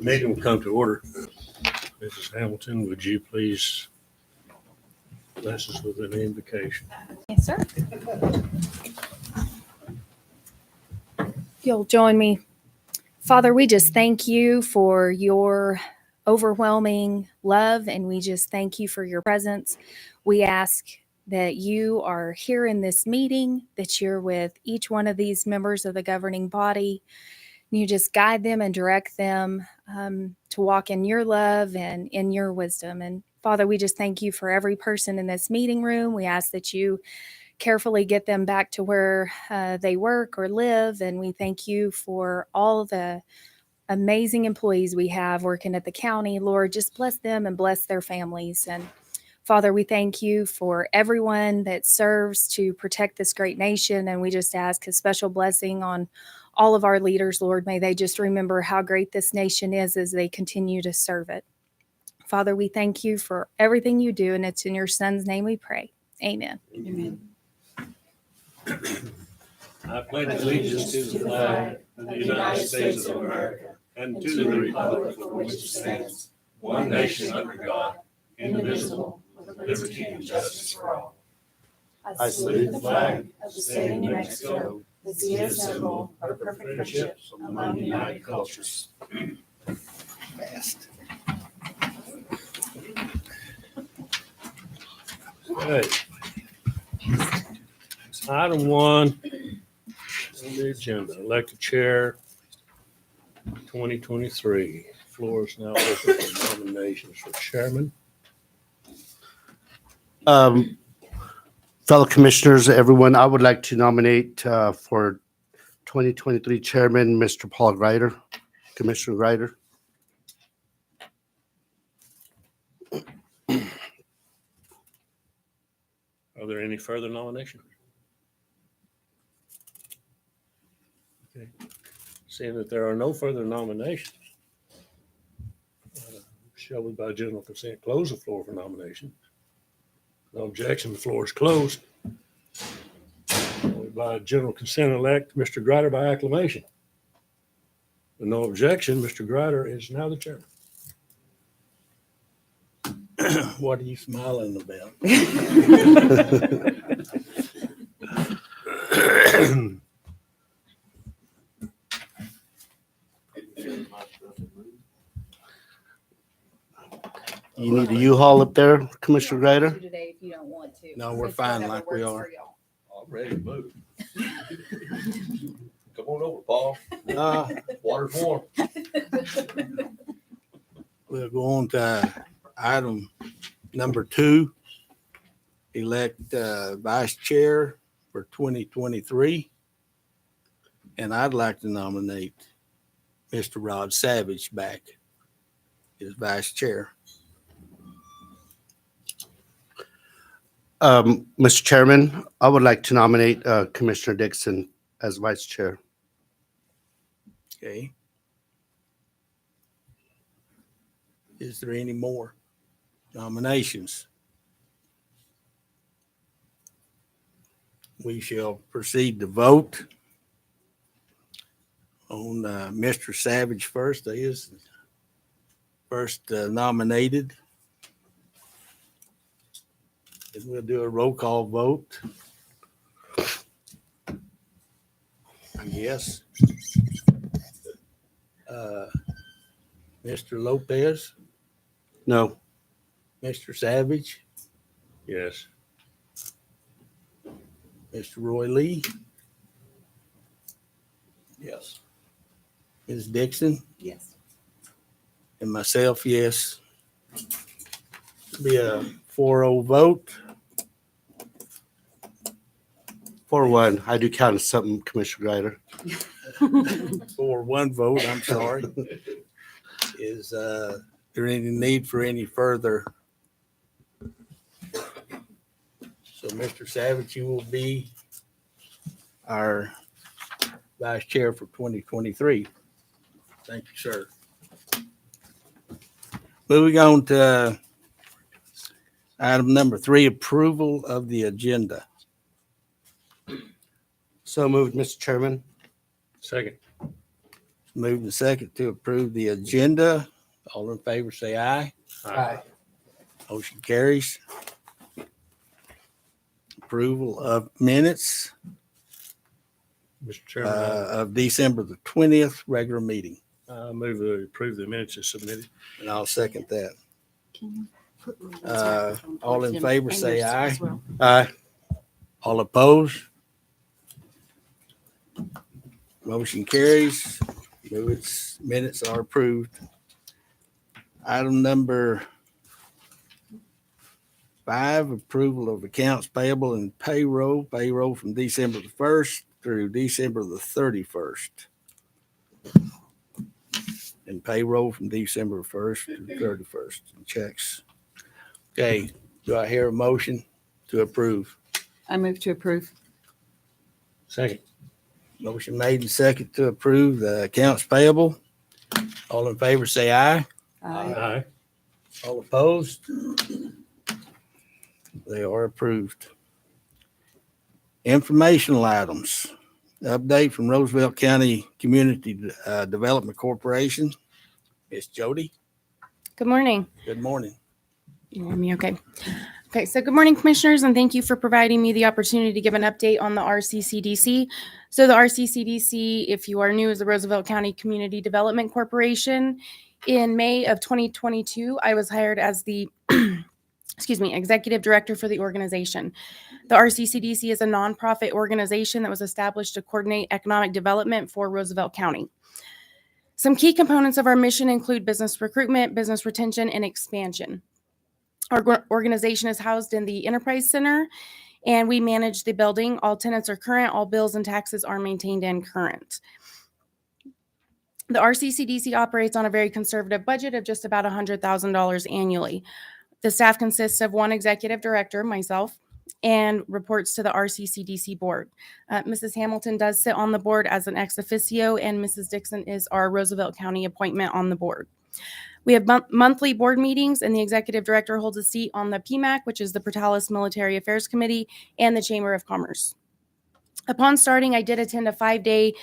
Meeting will come to order. Mrs. Hamilton, would you please bless us with an invocation? Yes, sir. If you'll join me. Father, we just thank you for your overwhelming love, and we just thank you for your presence. We ask that you are here in this meeting, that you're with each one of these members of the governing body. You just guide them and direct them to walk in your love and in your wisdom. And Father, we just thank you for every person in this meeting room. We ask that you carefully get them back to where they work or live. And we thank you for all the amazing employees we have working at the county. Lord, just bless them and bless their families. And Father, we thank you for everyone that serves to protect this great nation. And we just ask a special blessing on all of our leaders, Lord. May they just remember how great this nation is as they continue to serve it. Father, we thank you for everything you do, and it's in your Son's name we pray. Amen. Amen. I pledge allegiance to the flag of the United States of America and to the republic for which it stands, one nation under God, indivisible, with liberty and justice for all. I salute the flag of the state of New Mexico, the is a symbol of perfect friendship among united cultures. Fast. Okay. Item 1 on the agenda, elected chair 2023. Floor is now open for nominations for chairman. Fellow commissioners, everyone, I would like to nominate for 2023 chairman, Mr. Paul Greider, Commissioner Greider. Are there any further nominations? Okay. Seeing that there are no further nominations, shall we by general consent close the floor for nomination? No objection, the floor is closed. We by general consent elect Mr. Greider by acclamation. With no objection, Mr. Greider is now the chairman. What are you smiling about? You need a U-Haul up there, Commissioner Greider? Today, if you don't want to. No, we're fine like we are. I'm ready to move. Come on over, Paul. Water's warm. We'll go on to item number 2, elect vice chair for 2023. And I'd like to nominate Mr. Rod Savage back as vice chair. Mr. Chairman, I would like to nominate Commissioner Dixon as vice chair. Okay. Is there any more nominations? We shall proceed to vote on Mr. Savage first. He is first nominated. And we'll do a roll call vote. I guess. Mr. Lopez, No. Mr. Savage, Yes. Mr. Roy Lee, Yes. Ms. Dixon, Yes. and myself, yes. Be a 4-0 vote. 4-1. I do count as something, Commissioner Greider. 4-1 vote, I'm sorry. Is there any need for any further? So, Mr. Savage, you will be our vice chair for 2023. Thank you, sir. Moving on to item number 3, approval of the agenda. So moved, Mr. Chairman. Second. Moved and second to approve the agenda. All in favor, say aye. Motion carries. Approval of minutes Mr. Chairman, of December the 20th, regular meeting. I move to approve the minutes as submitted. And I'll second that. Can you put Louise's Uh, microphone all towards in him favor, and say yours aye. as well? Aye. All opposed? Motion carries. Minutes are approved. Item number 5, approval of accounts payable and payroll from December the 1st through December the 31st. And payroll from December 1st to 31st, and checks. Okay, do I hear a motion to approve? I move to approve. Second. Motion made and second to approve the accounts payable. All in favor, say aye. Aye. All opposed? They are approved. Informational items. Update from Roosevelt County Community Development Corporation. Miss Jody, Good morning. good morning. You hear me okay? Okay, so good morning, commissioners, and thank you for providing me the opportunity to give an update on the RCCDC. So the RCCDC, if you are new, is the Roosevelt County Community Development Corporation. In May of 2022, I was hired as the executive director for the organization. The RCCDC is a nonprofit organization that was established to coordinate economic development for Roosevelt County. Some key components of our mission include business recruitment, business retention, and expansion. Our organization is housed in the Enterprise Center, and we manage the building. All tenants are current, all bills and taxes are maintained and current. The RCCDC operates on a very conservative budget of just about $100,000 annually. The staff consists of one executive director, myself, and reports to the RCCDC board. Mrs. Hamilton does sit on the board as an ex officio, and Mrs. Dixon is our Roosevelt County appointment on the board. We have monthly board meetings, and the executive director holds a seat on the PMAC, which is the Portales Military Affairs Committee, and the Chamber of Commerce. Upon starting, I did attend a 5-day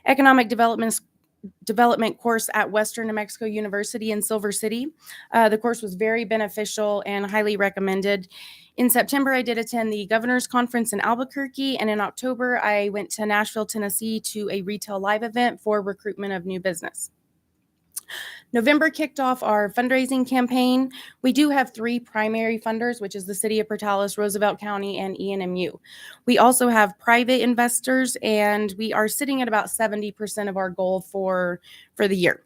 economic development course at Western New Mexico University in Silver City. The course was very beneficial and highly recommended. In September, I did attend the Governor's Conference in Albuquerque, and in October, I went to Nashville, Tennessee to a retail live event for recruitment of new business. November kicked off our fundraising campaign. We do have 3 primary funders, which is the City of Portales, Roosevelt County, and ENMU. We also have private investors, and we are sitting at about 70% of our goal for the year.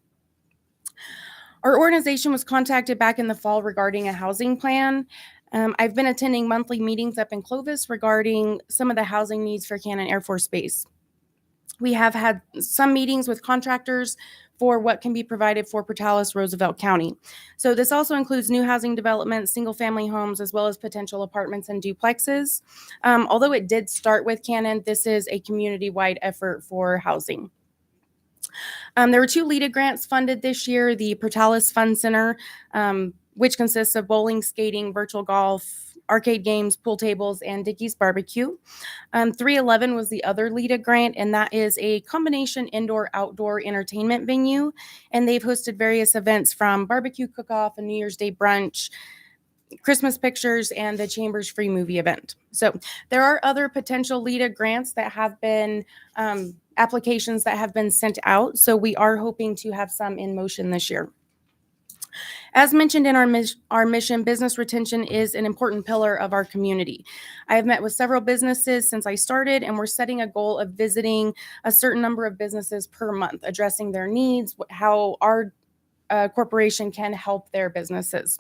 Our organization was contacted back in the fall regarding a housing plan. I've been attending monthly meetings up in Clovis regarding some of the housing needs for Cannon Air Force Base. We have had some meetings with contractors for what can be provided for Portales, Roosevelt County. So this also includes new housing developments, single-family homes, as well as potential apartments and duplexes. Although it did start with Cannon, this is a community-wide effort for housing. There were 2 LEDA grants funded this year, the Portales Fun Center, which consists of bowling, skating, virtual golf, arcade games, pool tables, and Dickey's Barbecue. 311 was the other LEDA grant, and that is a combination indoor-outdoor entertainment venue, and they've hosted various events from barbecue cook-off, a New Year's Day brunch, Christmas pictures, and the Chambers free movie event. So there are other potential LEDA grants that have been applications that have been sent out, so we are hoping to have some in motion this year. As mentioned in our mission, business retention is an important pillar of our community. I have met with several businesses since I started, and we're setting a goal of visiting a certain number of businesses per month, addressing their needs, how our corporation can help their businesses,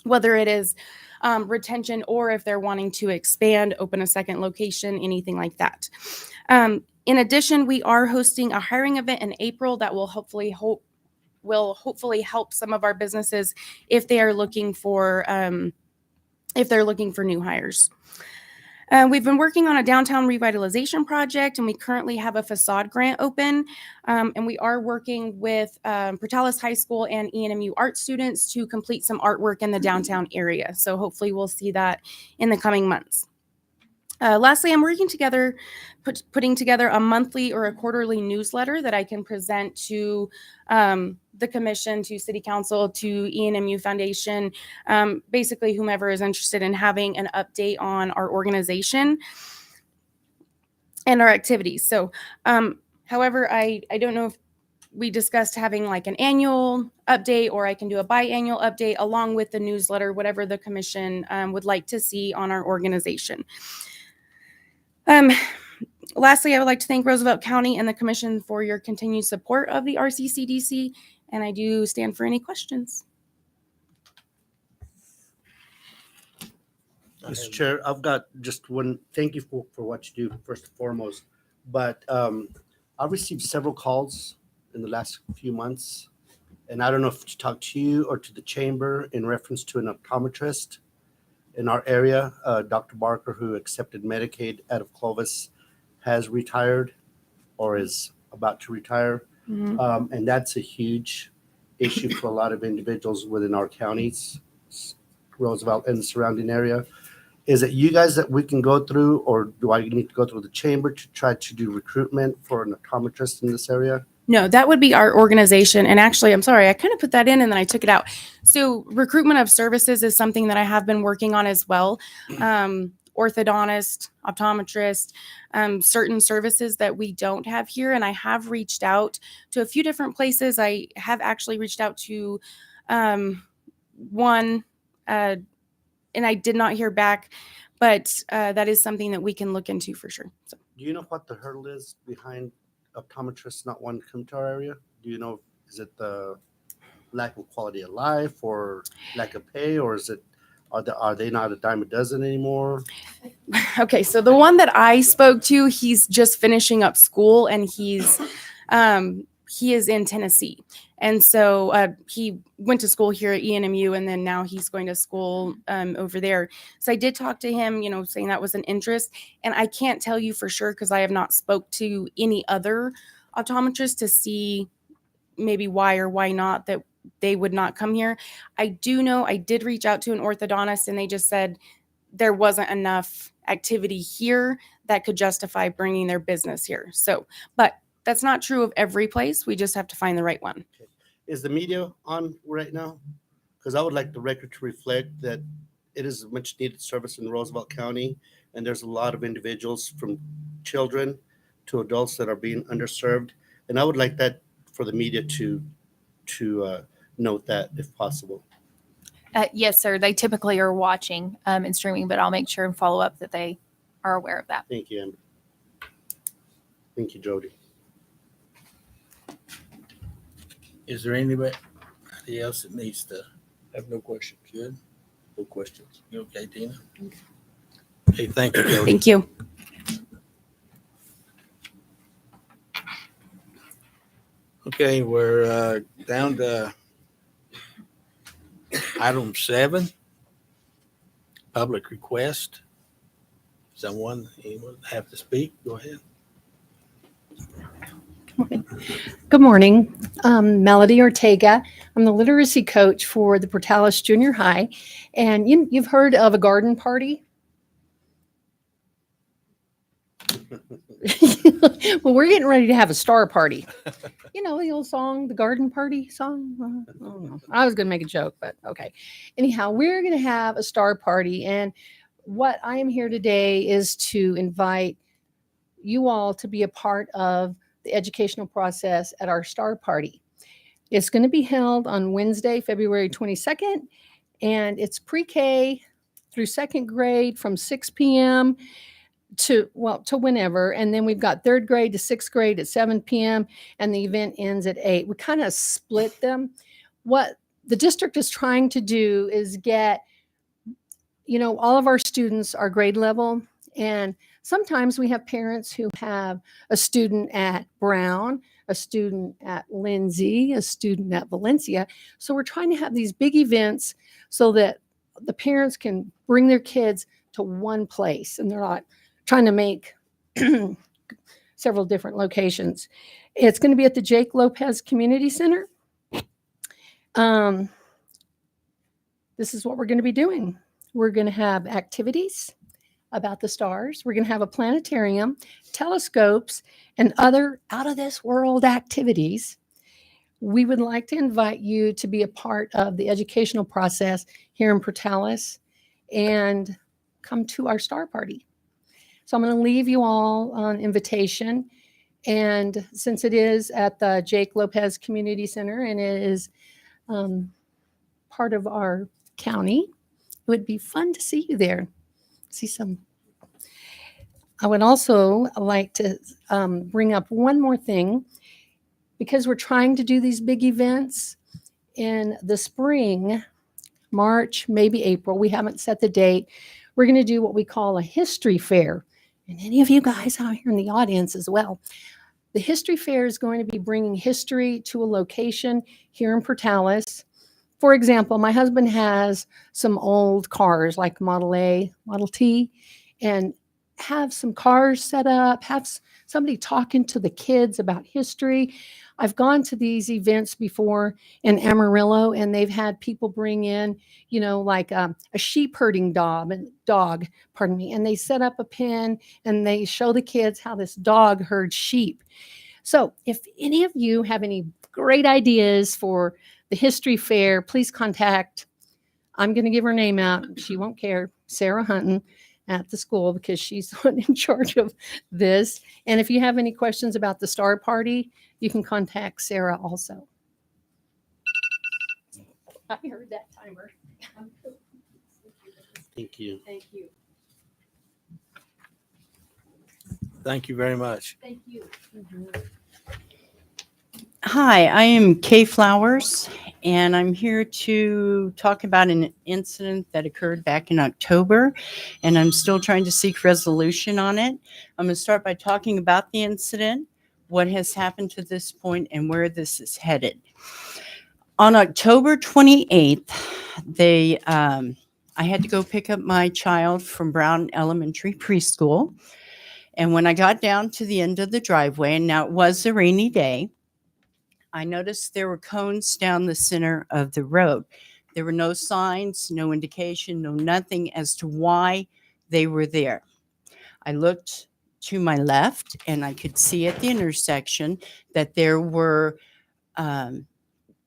whether it is retention or if they're wanting to expand, open a second location, anything like that. In addition, we are hosting a hiring event in April that will hopefully help some of our businesses if they are looking for new hires. We've been working on a downtown revitalization project, and we currently have a facade grant open. And we are working with Portales High School and ENMU art students to complete some artwork in the downtown area. So hopefully we'll see that in the coming months. Lastly, I'm working together, putting together a monthly or a quarterly newsletter that I can present to the commission, to city council, to ENMU Foundation, basically whomever is interested in having an update on our organization and our activities. So, however, I don't know if we discussed having like an annual update, or I can do a biannual update along with the newsletter, whatever the commission would like to see on our organization. Lastly, I would like to thank Roosevelt County and the commission for your continued support of the RCCDC, and I do stand for any questions. Mr. Chair, I've got just one, thank you for what you do, first and foremost. But I've received several calls in the last few months, and I don't know if to talk to you or to the chamber in reference to an optometrist in our area. Dr. Barker, who accepted Medicaid out of Clovis, has retired or is about to retire. And that's a huge issue for a lot of individuals within our counties, Roosevelt and the surrounding area. Is it you guys that we can go through, or do I need to go through the chamber to try to do recruitment for an optometrist in this area? No, that would be our organization. And actually, I'm sorry, I kind of put that in and then I took it out. So recruitment of services is something that I have been working on as well. Orthodontist, optometrist, certain services that we don't have here. And I have reached out to a few different places. I have actually reached out to one, and I did not hear back, but that is something that we can look into for sure. So. Do you know what the hurdle is behind optometrists not wanting to come to our area? Do you know, is it the lack of quality of life or lack of pay, or is it, are they not a dime a dozen anymore? Okay, so the one that I spoke to, he's just finishing up school, and he is in Tennessee. And so he went to school here at ENMU, and then now he's going to school over there. So I did talk to him, saying that was an interest. And I can't tell you for sure because I have not spoke to any other optometrists to see maybe why or why not that they would not come here. I do know I did reach out to an orthodontist, and they just said there wasn't enough activity here that could justify bringing their business here. So, but that's not true of every place. We just have to find the right one. Is the media on right now? Because I would like the record to reflect that it is a much needed service in Roosevelt County, and there's a lot of individuals from children to adults that are being underserved. And I would like that for the media to note that if possible. Yes, sir. They typically are watching and streaming, but I'll make sure and follow up that they are aware of that. Thank you, Amber. Thank you, Jody. Is there anybody else that needs to? Have no questions. Good. No questions. You okay, Tina? Okay, thank you, Jody. Thank you. Okay, we're down to item 7, public request. Anyone have to speak? Go ahead. Good morning. Melody Ortega. I'm the literacy coach for the Portales Junior High. And you've heard of a garden party? Well, we're getting ready to have a star party. You know, the old song, the garden party song. I don't know. I was going to make a joke, but okay. Anyhow, we're going to have a star party. And what I am here today is to invite you all to be a part of the educational process at our star party. It's going to be held on Wednesday, February 22nd, and it's pre-K through second grade from 6 p.m. to whenever. And then we've got third grade to sixth grade at 7 p.m. and the event ends at 8. We kind of split them. What the district is trying to do is get, all of our students are grade level, and sometimes we have parents who have a student at Brown, a student at Lindsay, a student at Valencia. So we're trying to have these big events so that the parents can bring their kids to one place and they're not trying to make several different locations. It's going to be at the Jake Lopez Community Center. This is what we're going to be doing. We're going to have activities. about the stars. We're going to have a planetarium, telescopes, and other out of this world activities. We would like to invite you to be a part of the educational process here in Portales and come to our star party. So I'm going to leave you all an invitation. And since it is at the Jake Lopez Community Center and it is part of our county, it would be fun to see you there. See some. I would also like to bring up one more thing. Because we're trying to do these big events in the spring, March, maybe April, we haven't set the date. We're going to do what we call a history fair. And any of you guys out here in the audience as well. The history fair is going to be bringing history to a location here in Portales. For example, my husband has some old cars like Model A, Model T, and have some cars set up, have somebody talking to the kids about history. I've gone to these events before in Amarillo, and they've had people bring in, like a sheep herding dog, and they set up a pen and they show the kids how this dog herds sheep. So if any of you have any great ideas for the history fair, please contact, I'm going to give her name out. She won't care, Sarah Hunton at the school, because she's the one in charge of this. And if you have any questions about the star party, you can contact Sarah also. I heard that timer. Thank you. Thank you. Thank you very much. Thank you. Hi, I am Kay Flowers, and I'm here to talk about an incident that occurred back in October, and I'm still trying to seek resolution on it. I'm going to start by talking about the incident, what has happened to this point, and where this is headed. On October 28th, I had to go pick up my child from Brown Elementary Preschool, and when I got down to the end of the driveway, and now it was a rainy day, I noticed there were cones down the center of the road. There were no signs, no indication, no nothing as to why they were there. I looked to my left and I could see at the intersection that there were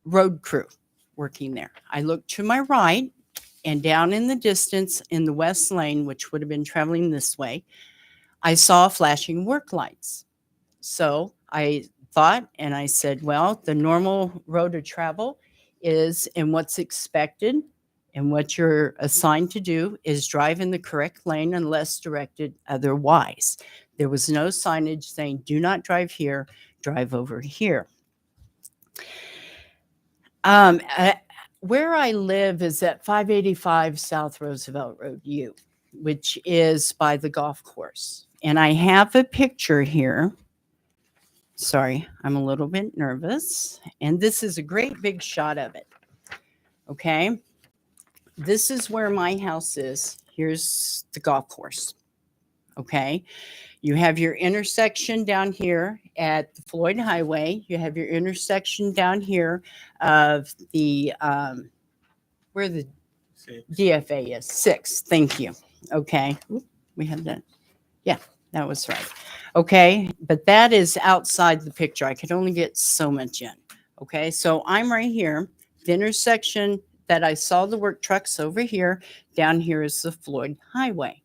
road crew working there. I looked to my right, and down in the distance in the west lane, which would have been traveling this way, I saw flashing work lights. So I thought, and I said, well, the normal road of travel is, and what's expected and what you're assigned to do is drive in the correct lane unless directed otherwise. There was no signage saying, do not drive here, drive over here. Where I live is at 585 South Roosevelt Road U, which is by the golf course. And I have a picture here. Sorry, I'm a little bit nervous. And this is a great big shot of it. Okay. This is where my house is. Here's the golf course. Okay. You have your intersection down here at the Floyd Highway. You have your intersection down here of the, where the DFA is, 6. Thank you. Okay. We have that. Yeah, that was right. Okay, but that is outside the picture. I could only get so much in. Okay, so I'm right here. The intersection that I saw the work trucks over here, down here is the Floyd Highway.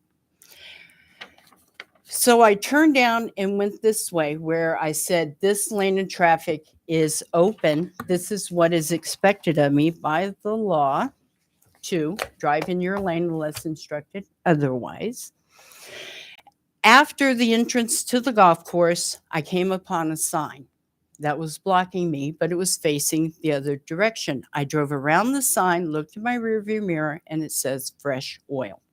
So I turned down and went this way where I said, this lane of traffic is open. This is what is expected of me by the law to drive in your lane unless instructed otherwise. After the entrance to the golf course, I came upon a sign that was blocking me, but it was facing the other direction. I drove around the sign, looked in my rearview mirror, and it says fresh oil.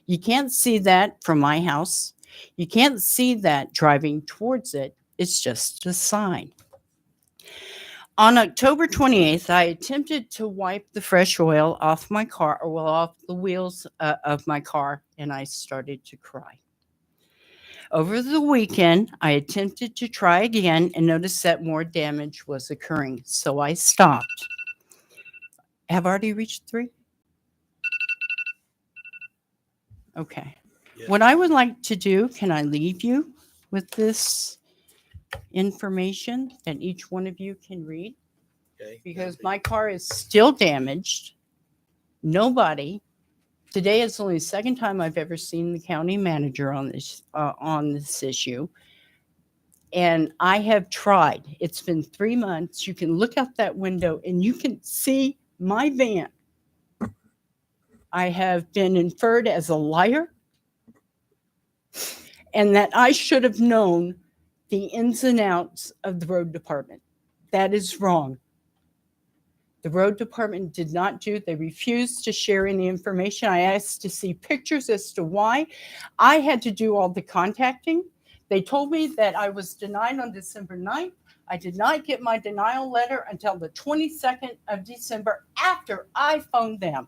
You can't see that from my house. You can't see that driving towards it. It's just a sign. On October 28th, I attempted to wipe the fresh oil off my car, or well, off the wheels of my car, and I started to cry. Over the weekend, I attempted to try again and noticed that more damage was occurring, so I stopped. Have already reached 3? Okay. What I would like to do, can I leave you with this information that each one of you can read? Okay. Because my car is still damaged. Nobody. Today is only the second time I've ever seen the county manager on this issue. And I have tried. It's been 3 months. You can look out that window and you can see my van. I have been inferred as a liar and that I should have known the ins and outs of the road department. That is wrong. The road department did not do, they refused to share any information. I asked to see pictures as to why. I had to do all the contacting. They told me that I was denied on December 9th. I did not get my denial letter until the 22nd of December after I phoned them.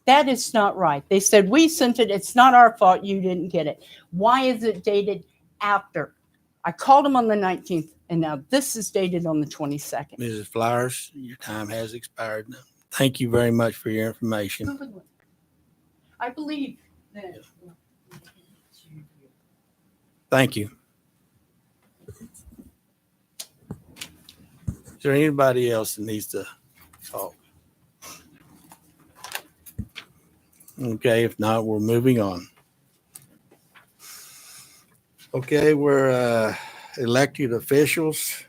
That is not right. They said, we sent it. It's not our fault you didn't get it. Why is it dated after? I called them on the 19th, and now this is dated on the 22nd. Mrs. Flowers, your time has expired. Thank you very much for your information. I believe that. Thank you. Is there anybody else that needs to talk? Okay, if not, we're moving on. Okay, we're elected officials.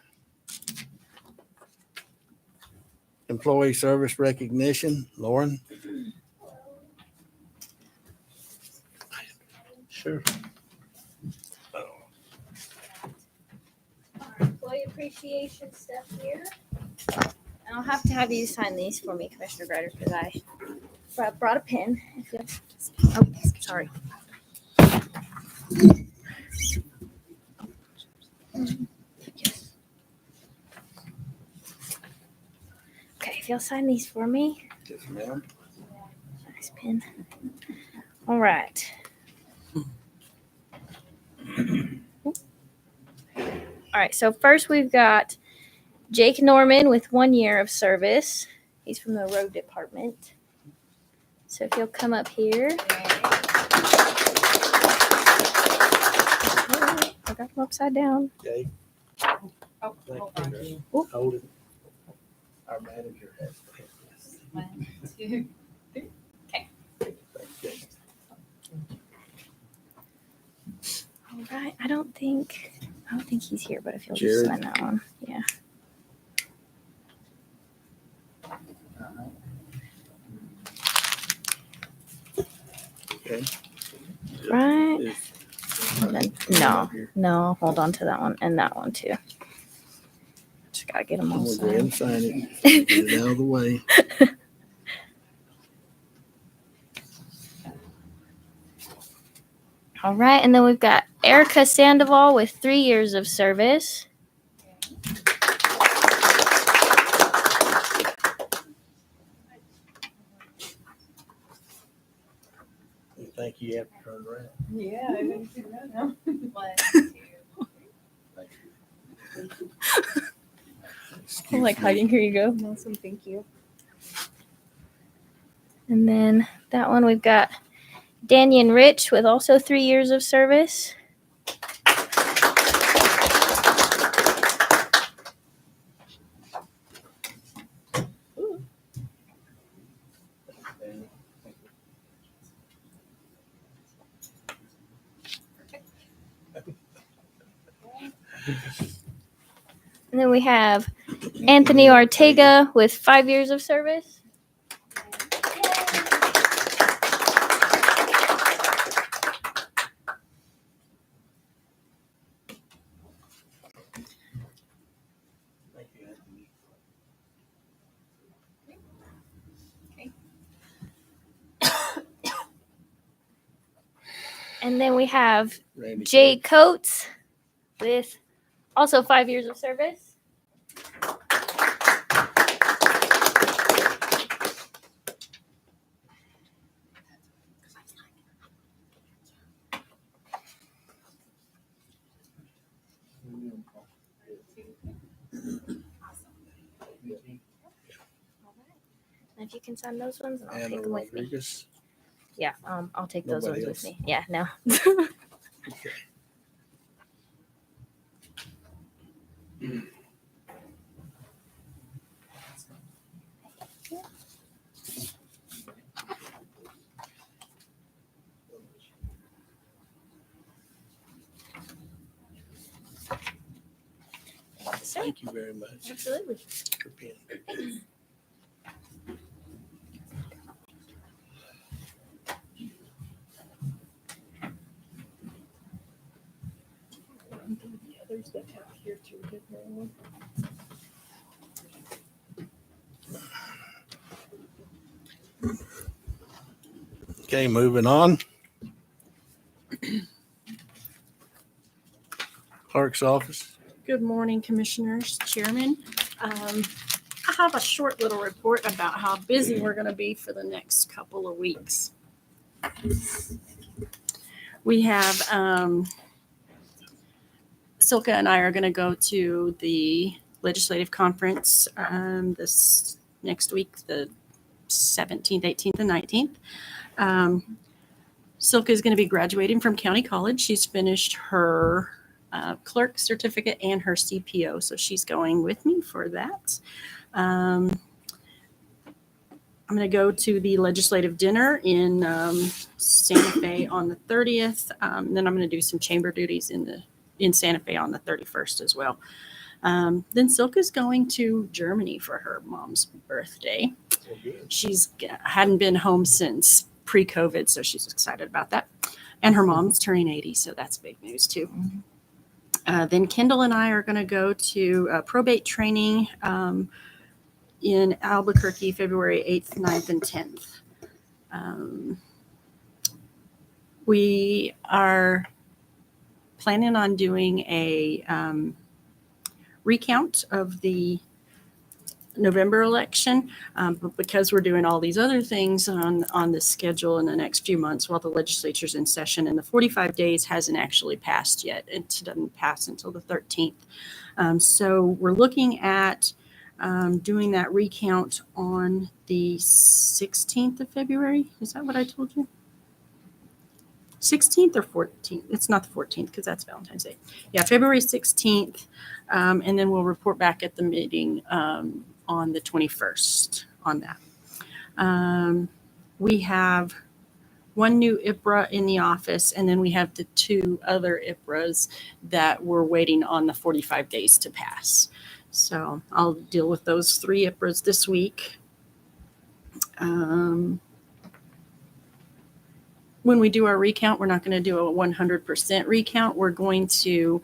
Employee service recognition, Lauren? Sure. Employee appreciation stuff here. And I'll have to have you sign these for me, Commissioner Greider, because I brought a pen. If you'll- Oh, sorry. Okay, if you'll sign these for me. Yes, ma'am. Nice pen. All right. All right, so first we've got Jake Norman with 1 year of service. He's from the road department. So if you'll come up here. I got him upside down. Okay. Oh, Thank you. Ooh. Hold it. Our manager has. One, two, Thank you. all right. I don't think he's here, but if you'll Jared. just sign that one. Yeah. Okay. Right. Is- And then, no, hold on to that one and that one too. Just gotta get them all We'll go ahead and signed. sign it. Get it out of the way. All right, and then we've got Erica Sandoval with 3 years of service. You think you have to turn around? Yeah, I didn't see that now. I'm like hiding. Here you go. Awesome, thank you. And then that one we've got Danyan Rich with also 3 years of service. And then we have Anthony Ortega with 5 years of service. Thank you, Anthony. And then we have Randy. Jay Coates with also 5 years of service. And if you can sign those ones, and I'll take Anna them with me. Rodriguez. Yeah, I'll take those Nobody ones with else? me. Yeah, no. Okay. Thank you very much Absolutely. for being. Okay, moving on. Clerk's office. Good morning, Commissioners, Chairman. I have a short little report about how busy we're going to be for the next couple of weeks. We have, Silka and I are going to go to the legislative conference this next week, the 17th, 18th, and 19th. Silka is going to be graduating from County College. She's finished her clerk certificate and her CPO, so she's going with me for that. I'm going to go to the legislative dinner in Santa Fe on the 30th. Then I'm going to do some chamber duties in Santa Fe on the 31st as well. Then Silka's going to Germany for her mom's birthday. She's hadn't been home since pre-COVID, so she's excited about that. And her mom's turning 80, so that's big news too. Then Kendall and I are going to go to probate training in Albuquerque, February 8th, 9th, and 10th. We are planning on doing a recount of the November election, but because we're doing all these other things on the schedule in the next few months while the legislature's in session, and the 45 days hasn't actually passed yet. It doesn't pass until the 13th. So we're looking at doing that recount on the 16th of February. Is that what I told you? 16th or 14th? It's not the 14th because that's Valentine's Day. Yeah, February 16th. And then we'll report back at the meeting on the 21st on that. We have one new IPRA in the office, and then we have the two other IPRAs that we're waiting on the 45 days to pass. So I'll deal with those three IPRAs this week. When we do our recount, we're not going to do a 100% recount. We're going to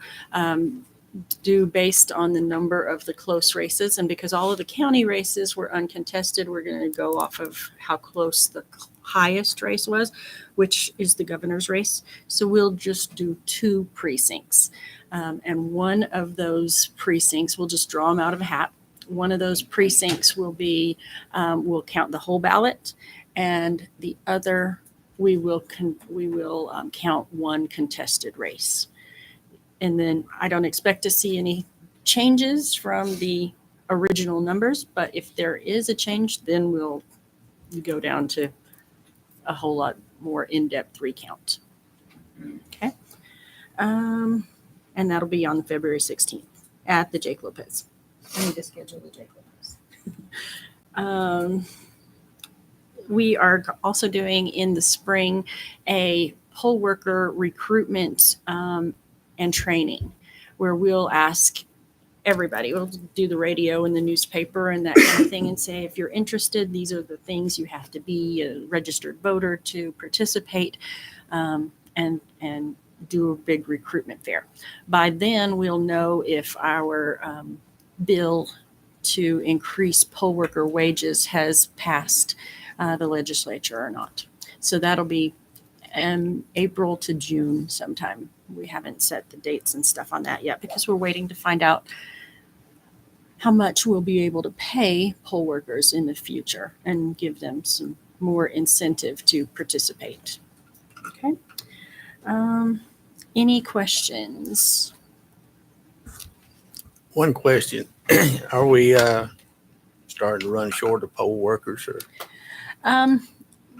do based on the number of the close races. And because all of the county races were uncontested, we're going to go off of how close the highest race was, which is the governor's race. So we'll just do 2 precincts. And one of those precincts, we'll just draw them out of a hat. One of those precincts will be, we'll count the whole ballot, and the other we will count one contested race. And then I don't expect to see any changes from the original numbers, but if there is a change, then we'll go down to a whole lot more in-depth recount. Okay. And that'll be on February 16th at the Jake Lopez. I need to schedule the Jake Lopez. We are also doing in the spring a poll worker recruitment and training, where we'll ask everybody, we'll do the radio and the newspaper and that kind of thing, and say, if you're interested, these are the things you have to be a registered voter to participate, and do a big recruitment fair. By then, we'll know if our bill to increase poll worker wages has passed the legislature or not. So that'll be April to June sometime. We haven't set the dates and stuff on that yet because we're waiting to find out how much we'll be able to pay poll workers in the future and give them some more incentive to participate. Okay. Any questions? One question. Are we starting to run short of poll workers? Or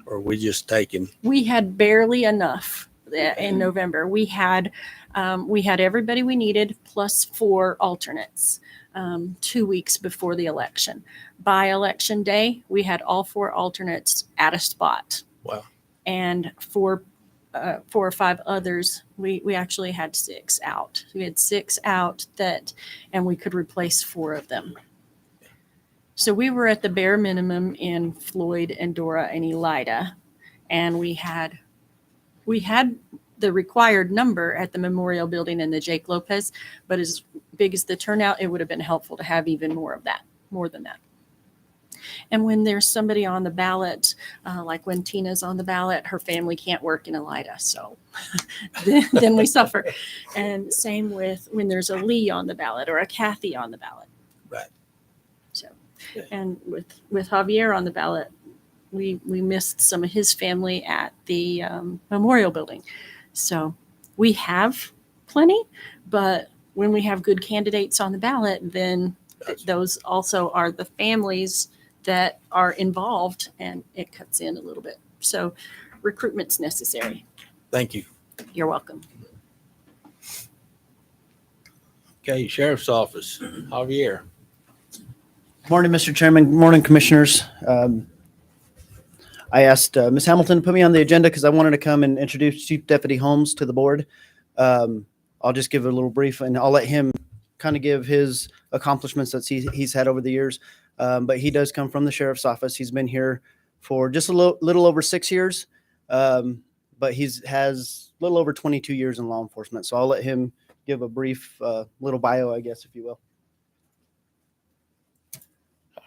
Or we just taking? We had barely enough in November. We had everybody we needed plus 4 alternates 2 weeks before the election. By election day, we had all 4 alternates at a spot. Wow. And 4 or 5 others, we actually had 6 out. We had 6 out and we could replace 4 of them. So we were at the bare minimum in Floyd and Dora and Elida, and we had the required number at the Memorial Building and the Jake Lopez, but as big as the turnout, it would have been helpful to have even more than that. And when there's somebody on the ballot, like when Tina's on the ballot, her family can't work in Elida, so then we suffer. And same with when there's a Lee on the ballot or a Kathy on the ballot. Right. So, and with Javier on the ballot, we missed some of his family at the Memorial Building. So we have plenty, but when we have good candidates on the ballot, then those also are the families that are involved, and it cuts in a little bit. So recruitment's necessary. Thank you. You're welcome. Okay, Sheriff's Office, Javier. Morning, Mr. Chairman. Good morning, Commissioners. I asked Ms. Hamilton to put me on the agenda because I wanted to come and introduce Chief Deputy Holmes to the board. I'll just give a little brief, and I'll let him kind of give his accomplishments that he's had over the years. But he does come from the Sheriff's Office. He's been here for just a little over 6 years, but has a little over 22 years in law enforcement. So I'll let him give a brief little bio, I guess, if you will.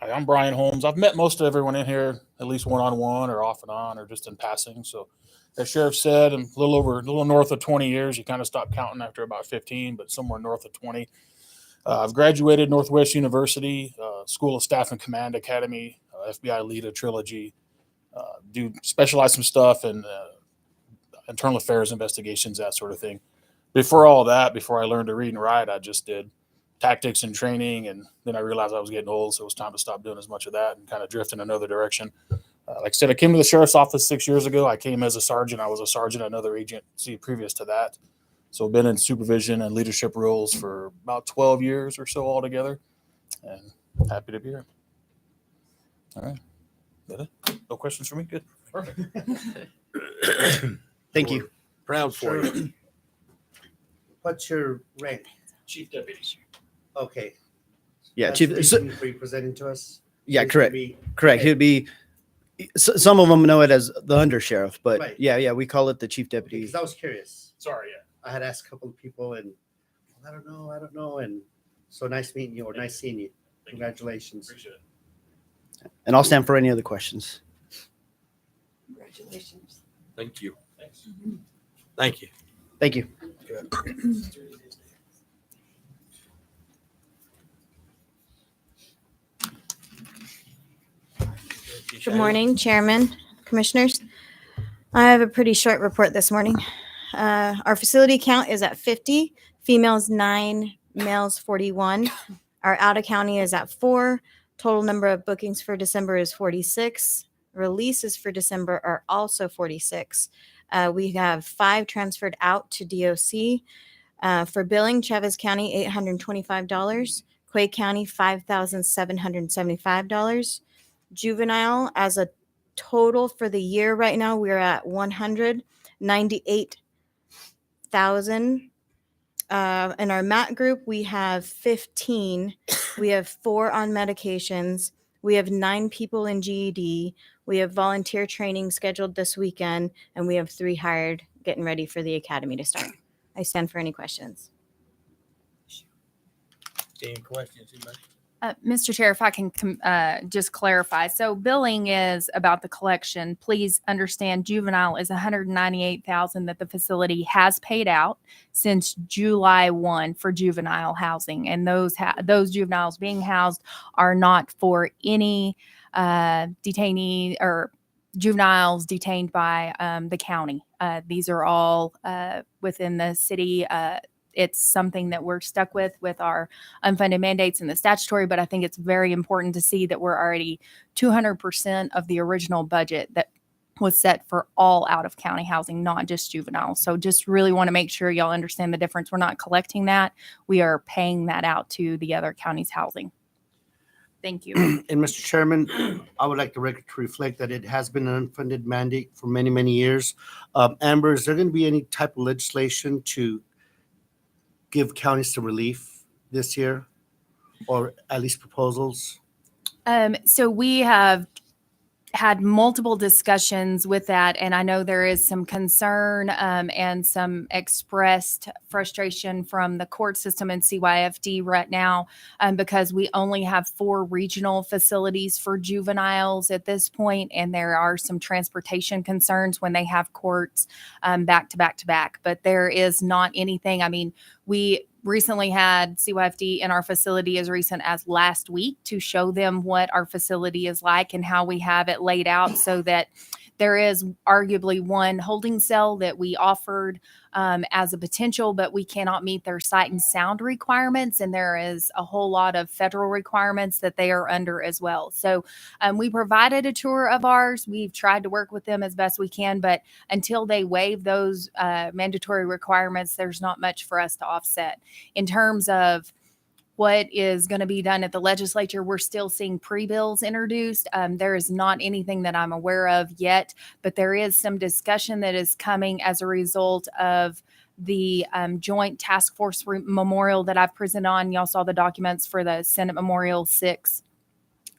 Hi, I'm Brian Holmes. I've met most of everyone in here, at least one-on-one or off and on or just in passing. So as Sheriff said, I'm a little north of 20 years. You kind of stop counting after about 15, but somewhere north of 20. I've graduated Northwest University, School of Staff and Command Academy, FBI LEADA Trilogy, do specialize some stuff in internal affairs investigations, that sort of thing. Before all that, before I learned to read and write, I just did tactics and training, and then I realized I was getting old, so it was time to stop doing as much of that and kind of drift in another direction. Like I said, I came to the Sheriff's Office 6 years ago. I came as a sergeant. I was a sergeant at another agency previous to that. So I've been in supervision and leadership roles for about 12 years or so altogether, and happy to be here. All right. That it? No questions for me? Good. Perfect. Thank you. Proud for you. What's your rank? Chief Deputy. Okay. Yeah, That's Chief. for you presenting to us? Yeah, He's correct. gonna be- Correct. He'd be. Some of them know it as the under sheriff, but Right. yeah, we call it the chief deputy. Because I was curious. Sorry, yeah. I had asked a couple of people, and I don't know. And so nice meeting you, or nice seeing you. Congratulations. Appreciate it. And I'll stand for any other questions. Congratulations. Thank you. Thanks. Thank you. Thank you. Good morning, Chairman, Commissioners. I have a pretty short report this morning. Our facility count is at 50, females 9, males 41. Our out of county is at 4. Total number of bookings for December is 46. Releases for December are also 46. We have 5 transferred out to DOC. For billing, Chavez County, $825. Quay County, $5,775. Juvenile, as a total for the year right now, we're at 198,000. In our MAT group, we have 15. We have 4 on medications. We have 9 people in GED. We have volunteer training scheduled this weekend, and we have 3 hired, getting ready for the academy to start. I stand for any questions. Any questions, anybody? Mr. Chair, if I can just clarify. So billing is about the collection. Please understand juvenile is $198,000 that the facility has paid out since July 1 for juvenile housing. And those juveniles being housed are not for any detainee or juveniles detained by the county. These are all within the city. It's something that we're stuck with our unfunded mandates and the statutory, but I think it's very important to see that we're already 200% of the original budget that was set for all out of county housing, not just juvenile. So just really want to make sure y'all understand the difference. We're not collecting that. We are paying that out to the other county's housing. Thank you. And Mr. Chairman, I would like the record to reflect that it has been an unfunded mandate for many, many years. Amber, is there going to be any type of legislation to give counties some relief this year, or at least proposals? So we have had multiple discussions with that, and I know there is some concern and some expressed frustration from the court system and CYFD right now because we only have 4 regional facilities for juveniles at this point, and there are some transportation concerns when they have courts back to back to back. But there is not anything. I mean, we recently had CYFD in our facility as recent as last week to show them what our facility is like and how we have it laid out, so that there is arguably one holding cell that we offered as a potential, but we cannot meet their sight and sound requirements. And there is a whole lot of federal requirements that they are under as well. So we provided a tour of ours. We've tried to work with them as best we can, but until they waive those mandatory requirements, there's not much for us to offset. In terms of what is going to be done at the legislature, we're still seeing pre-bills introduced. There is not anything that I'm aware of yet, but there is some discussion that is coming as a result of the joint task force memorial that I've presented on. Y'all saw the documents for the Senate Memorial 6.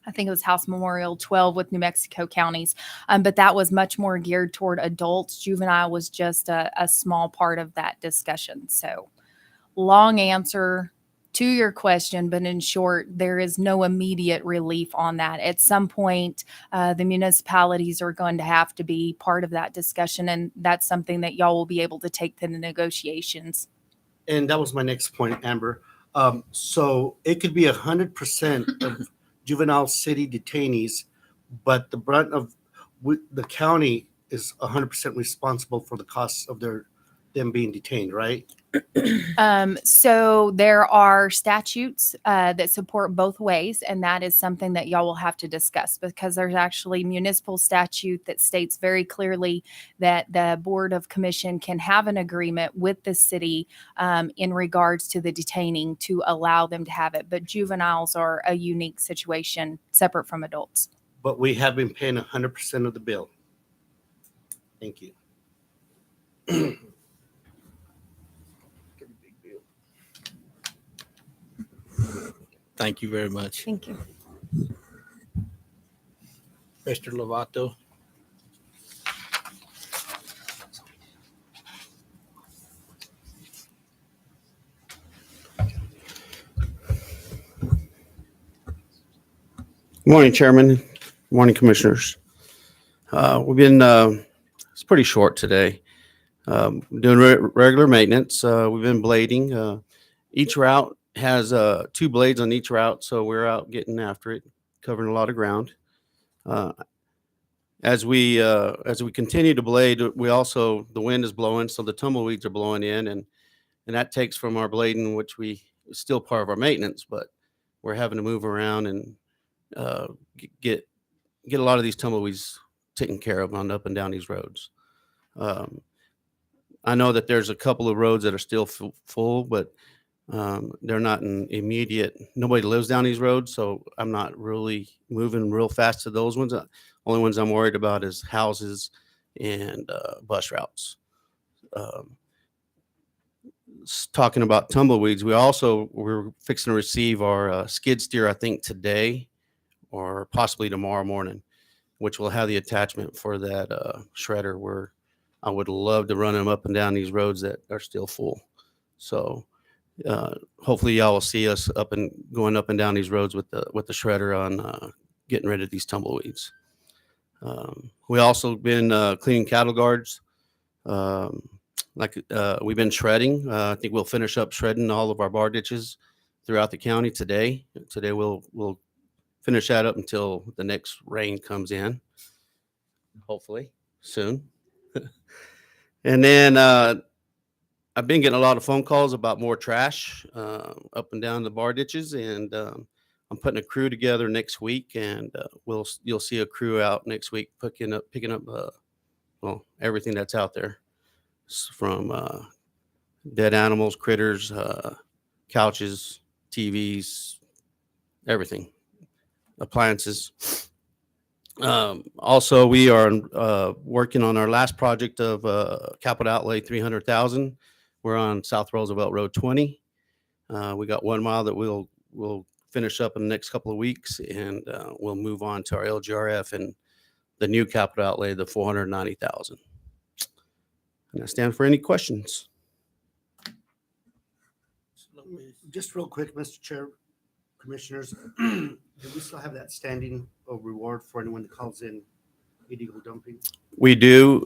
I think it was House Memorial 12 with New Mexico counties. But that was much more geared toward adults. Juvenile was just a small part of that discussion. So long answer to your question, but in short, there is no immediate relief on that. At some point, the municipalities are going to have to be part of that discussion, and that's something that y'all will be able to take to the negotiations. And that was my next point, Amber. So it could be 100% of juvenile city detainees, but the brunt of the county is 100% responsible for the costs of them being detained, right? So there are statutes that support both ways, and that is something that y'all will have to discuss, because there's actually municipal statute that states very clearly that the Board of Commission can have an agreement with the city in regards to the detaining to allow them to have it. But juveniles are a unique situation separate from adults. But we have been paying 100% of the bill. Thank you. Thank you very much. Thank you. Mr. Lovato. Morning, Chairman. Morning, Commissioners. We've been, it's pretty short today. Doing regular maintenance. We've been blading. Each route has 2 blades on each route, so we're out getting after it, covering a lot of ground. As we continue to blade, we also, the wind is blowing, so the tumbleweeds are blowing in, and that takes from our blading, which is still part of our maintenance, but we're having to move around and get a lot of these tumbleweeds taken care of on up and down these roads. I know that there's a couple of roads that are still full, but they're not in immediate, nobody lives down these roads, so I'm not really moving real fast to those ones. Only ones I'm worried about is houses and bus routes. Talking about tumbleweeds, we're fixing to receive our skid steer, I think today or possibly tomorrow morning, which will have the attachment for that shredder, where I would love to run them up and down these roads that are still full. So hopefully y'all will see us going up and down these roads with the shredder on getting rid of these tumbleweeds. We also been cleaning cattle guards. We've been shredding. I think we'll finish up shredding all of our bar ditches throughout the county today. Today we'll finish that up until the next rain comes in, hopefully soon. And then I've been getting a lot of phone calls about more trash up and down the bar ditches, and I'm putting a crew together next week, and you'll see a crew out next week picking up well, everything that's out there, from dead animals, critters, couches, TVs, everything, appliances. Also, we are working on our last project of capital outlay 300,000. We're on South Roosevelt Road 20. We got 1 mile that we'll finish up in the next couple of weeks, and we'll move on to our LGRF and the new capital outlay, the 490,000. And I stand for any questions. Just real quick, Mr. Chair, Commissioners, do we still have that standing reward for anyone that calls in illegal dumping? We do,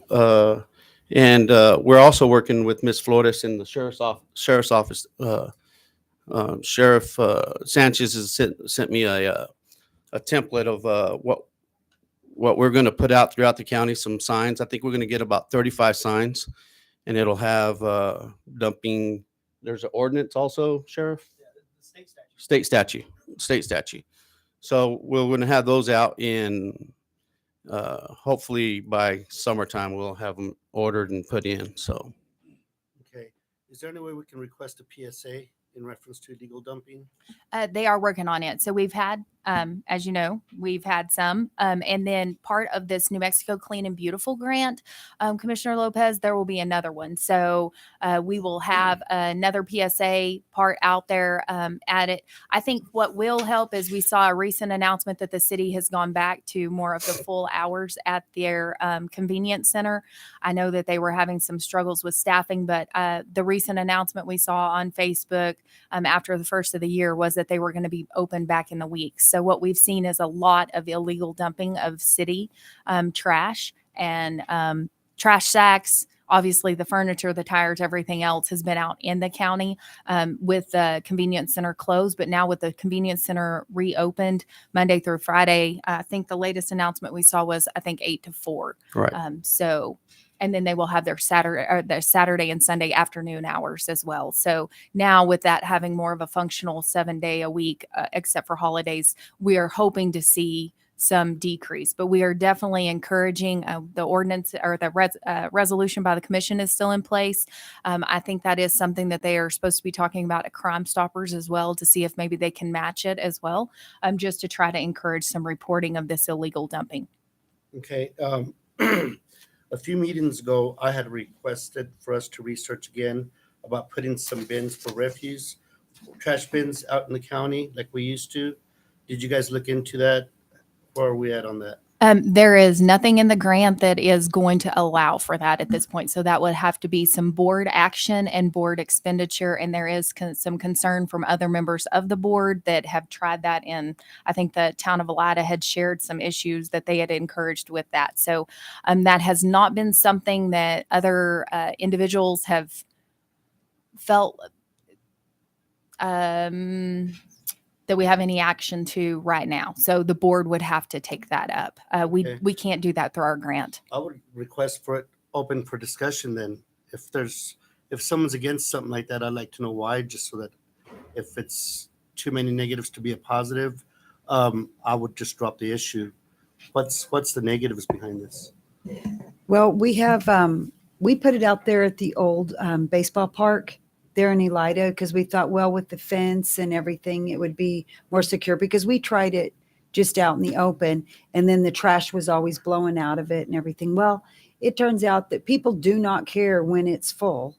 and we're also working with Ms. Flores in the sheriff's office. Sheriff Sanchez has sent me a template of what we're going to put out throughout the county, some signs. I think we're going to get about 35 signs, and it'll have dumping. There's an ordinance also, Sheriff? State statute. So we're going to have those out in, hopefully by summertime, we'll have them ordered and put in. So. Okay. Is there any way we can request a PSA in reference to illegal dumping? They are working on it. So we've had, as you know, we've had some. And then part of this New Mexico Clean and Beautiful grant, Commissioner Lopez, there will be another one. So we will have another PSA part out there at it. I think what will help is we saw a recent announcement that the city has gone back to more of the full hours at their convenience center. I know that they were having some struggles with staffing, but the recent announcement we saw on Facebook after the first of the year was that they were going to be open back in the week. So what we've seen is a lot of illegal dumping of city trash and trash sacks. Obviously, the furniture, the tires, everything else has been out in the county with the convenience center closed. But now with the convenience center reopened Monday through Friday, I think the latest announcement we saw was, 8 to 4. Right. And then they will have their Saturday and Sunday afternoon hours as well. So now with that having more of a functional 7-day a week, except for holidays, we are hoping to see some decrease, but we are definitely encouraging the ordinance or the resolution by the commission is still in place. I think that is something that they are supposed to be talking about at Crime Stoppers as well, to see if maybe they can match it as well, just to try to encourage some reporting of this illegal dumping. Okay. A few meetings ago, I had requested for us to research again about putting some bins for refuse, trash bins out in the county like we used to. Did you guys look into that? Where are we at on that? There is nothing in the grant that is going to allow for that at this point. So that would have to be some board action and board expenditure. And there is some concern from other members of the board that have tried that in. I think the town of Elida had shared some issues that they had encouraged with that. So that has not been something that other individuals have felt that we have any action to right now. So the board would have to take that up. Okay. We can't do that through our grant. I would request for it open for discussion then. If someone's against something like that, I'd like to know why, just so that if it's too many negatives to be a positive, I would just drop the issue. What's the negatives behind this? Well, we have, we put it out there at the old baseball park there in Elida, because we thought, well, with the fence and everything, it would be more secure, because we tried it just out in the open, and then the trash was always blowing out of it and everything. Well, it turns out that people do not care when it's full.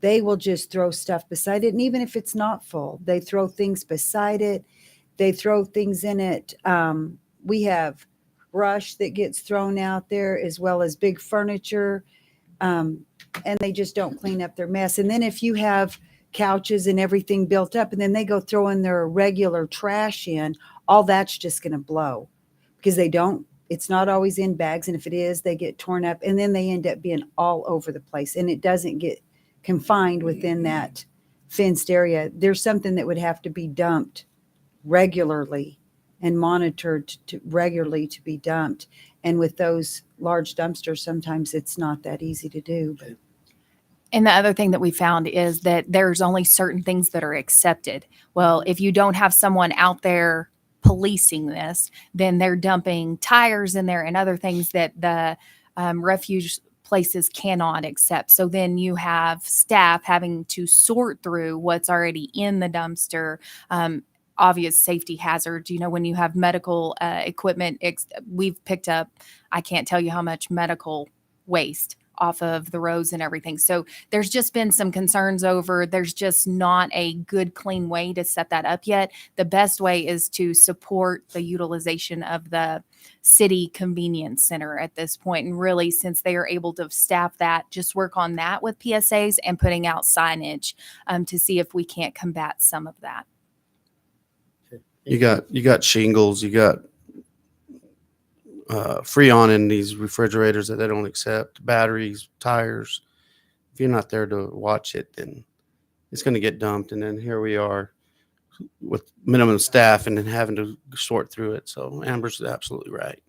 They will just throw stuff beside it. And even if it's not full, they throw things beside it. They throw things in it. We have brush that gets thrown out there, as well as big furniture. And they just don't clean up their mess. And then if you have couches and everything built up, and then they go throw in their regular trash in, all that's just going to blow, because it's not always in bags. And if it is, they get torn up, and then they end up being all over the place, and it doesn't get confined within that fenced area. There's something that would have to be dumped regularly and monitored regularly to be dumped. And with those large dumpsters, sometimes it's not that easy to do. But. And the other thing that we found is that there's only certain things that are accepted. Well, if you don't have someone out there policing this, then they're dumping tires in there and other things that the refuge places cannot accept. So then you have staff having to sort through what's already in the dumpster. Obvious safety hazards. When you have medical equipment, we've picked up, I can't tell you how much medical waste off of the roads and everything. So there's just been some concerns over, there's just not a good, clean way to set that up yet. The best way is to support the utilization of the city convenience center at this point. And really, since they are able to staff that, just work on that with PSAs and putting out signage to see if we can't combat some of that. You got shingles, you got Freon in these refrigerators that they don't accept, batteries, tires. If you're not there to watch it, then it's going to get dumped. And then here we are with minimum staff and then having to sort through it. So Amber's absolutely right.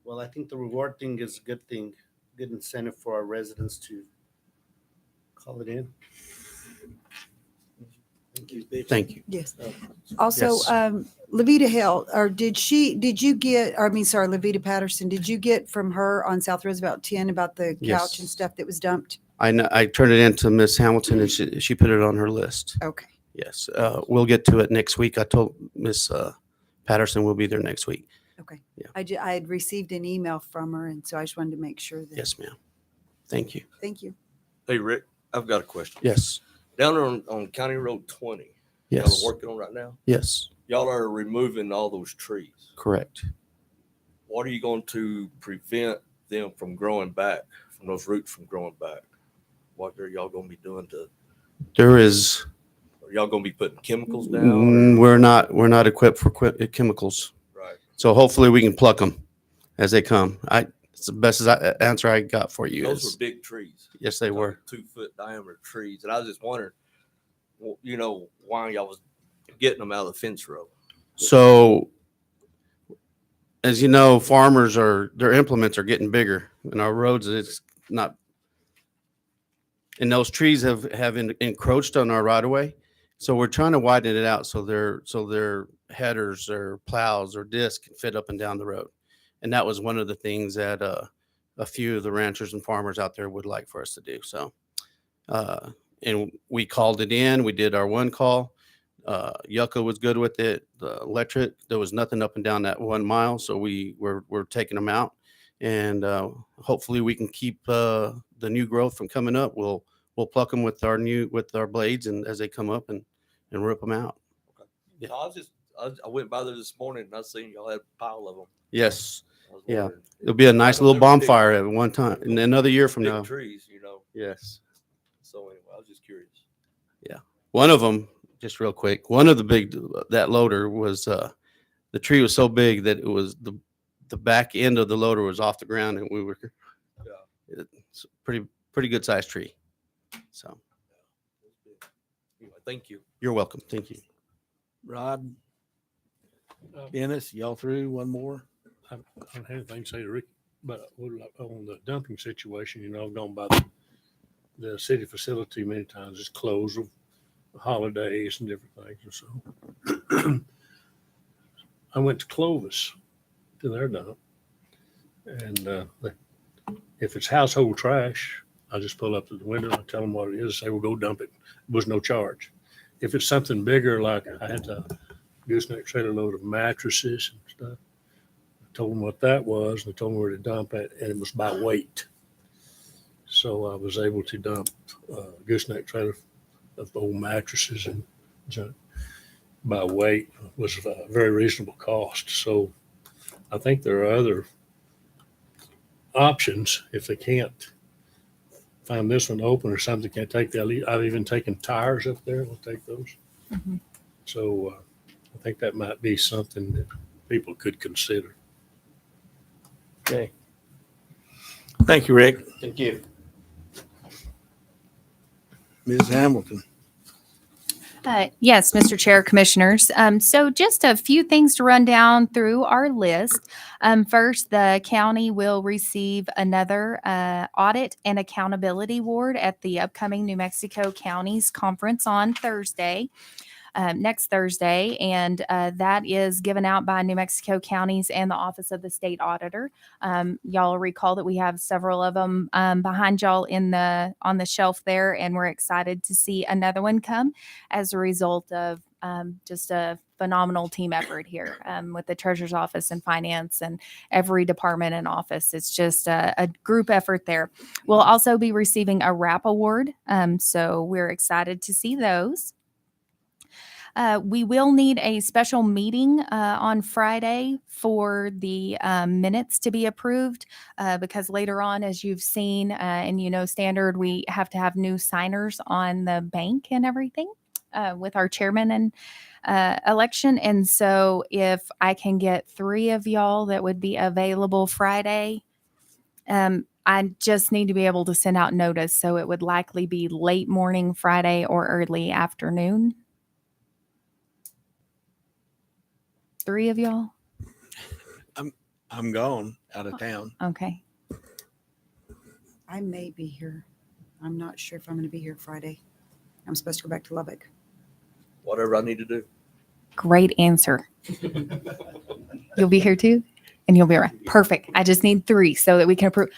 Well, I think the reward thing is a good thing, good incentive for our residents to call it in. Thank you. Thank you. Yes. Also, Yes. Levita Hill, or Levita Patterson, did you get from her on South Roosevelt 10 about the Yes. couch and stuff that was dumped? I turned it in to Miss Hamilton and she put it on her list. Okay. Yes. We'll get to it next week. I told Miss Patterson we'll be there next week. Okay. Yeah. I had received an email from her, and so I just wanted to make sure that. Yes, ma'am. Thank you. Thank you. Hey, Rick, I've got a question. Yes. Down there on County Road 20, y'all Yes. are working on right now? Yes. Y'all are removing all those trees. Correct. What are you going to prevent them from growing back, from those roots from growing back? What are y'all going to be doing There is. are y'all going to be putting chemicals down? We're not equipped for chemicals. Right. So hopefully we can pluck them as they come. It's the best answer I got for you. Those is- were big trees. Yes, they were. 2-foot diameter trees. And I was just wondering, why y'all was getting them out of the fence row. So, as you know, their implements are getting bigger, and our roads, it's not. And those trees have encroached on our right of way, so we're trying to widen it out so their headers, their plows, their discs can fit up and down the road, and that was one of the things that a few of the ranchers and farmers out there would like for us to do. So, and we called it in. We did our one call. Yucca was good with it. The electric, there was nothing up and down that 1 mile, so we're taking them out, and hopefully we can keep the new growth from coming up. We'll pluck them with our blades, and as they come up and rip them out. Yeah. I went by there this morning and I seen y'all had a pile of them. Yes, I was yeah, wondering. it'll be a nice little They're big- bonfire at one time, and another year from big now. trees, Yes. So anyway, I was just curious. One of them, just real quick, one of that loader was the tree was so big that it was the back end of the loader was off the ground, and it's a pretty good sized tree. So Anyway, thank you. you're welcome. Thank you. Rod, Dennis, y'all through? One more? I don't have anything to say to Rick, but on the dumping situation, I've gone by the city facility many times. It's closed with holidays and different things. And so I went to Clovis to their dump. And if it's household trash, I just pull up to the window and I tell them what it is. Say, well, go dump it. There was no charge. If it's something bigger, like I had a gooseneck trailer load of mattresses and stuff, I told them what that was, and they told me where to dump it, and it was by weight. So I was able to dump a gooseneck trailer of old mattresses and junk by weight. Was a very reasonable cost. So I think there are other options if they can't find this one open or something can't take I've even taken tires up there. We'll take those. Mhm. So I think that might be something that people could consider. Okay. Thank you, Rick. Thank you. Ms. Hamilton. Yes, Mr. Chair, Commissioners. So just a few things to run down through our list. First, the county will receive another audit and accountability award at the upcoming New Mexico Counties Conference on Thursday. next Thursday, and that is given out by New Mexico Counties and the Office of the State Auditor. Y'all recall that we have several of them behind y'all on the shelf there, and we're excited to see another one come as a result of just a phenomenal team effort here with the treasurer's office and finance and every department and office. It's just a group effort there. We'll also be receiving a RAP award, so we're excited to see those. We will need a special meeting on Friday for the minutes to be approved because later on, as you've seen and you know standard, we have to have new signers on the bank and everything with our chairman and election. And so if I can get 3 of y'all that would be available Friday, I just need to be able to send out notice. So it would likely be late morning Friday or early afternoon. 3 of y'all? I'm gone out of town. Okay. I may be here. I'm not sure if I'm going to be here Friday. I'm supposed to go back to Lubbock. Whatever I need to do. Great answer. You'll be here too? And you'll be around. Perfect. I just need 3 so that we can approve.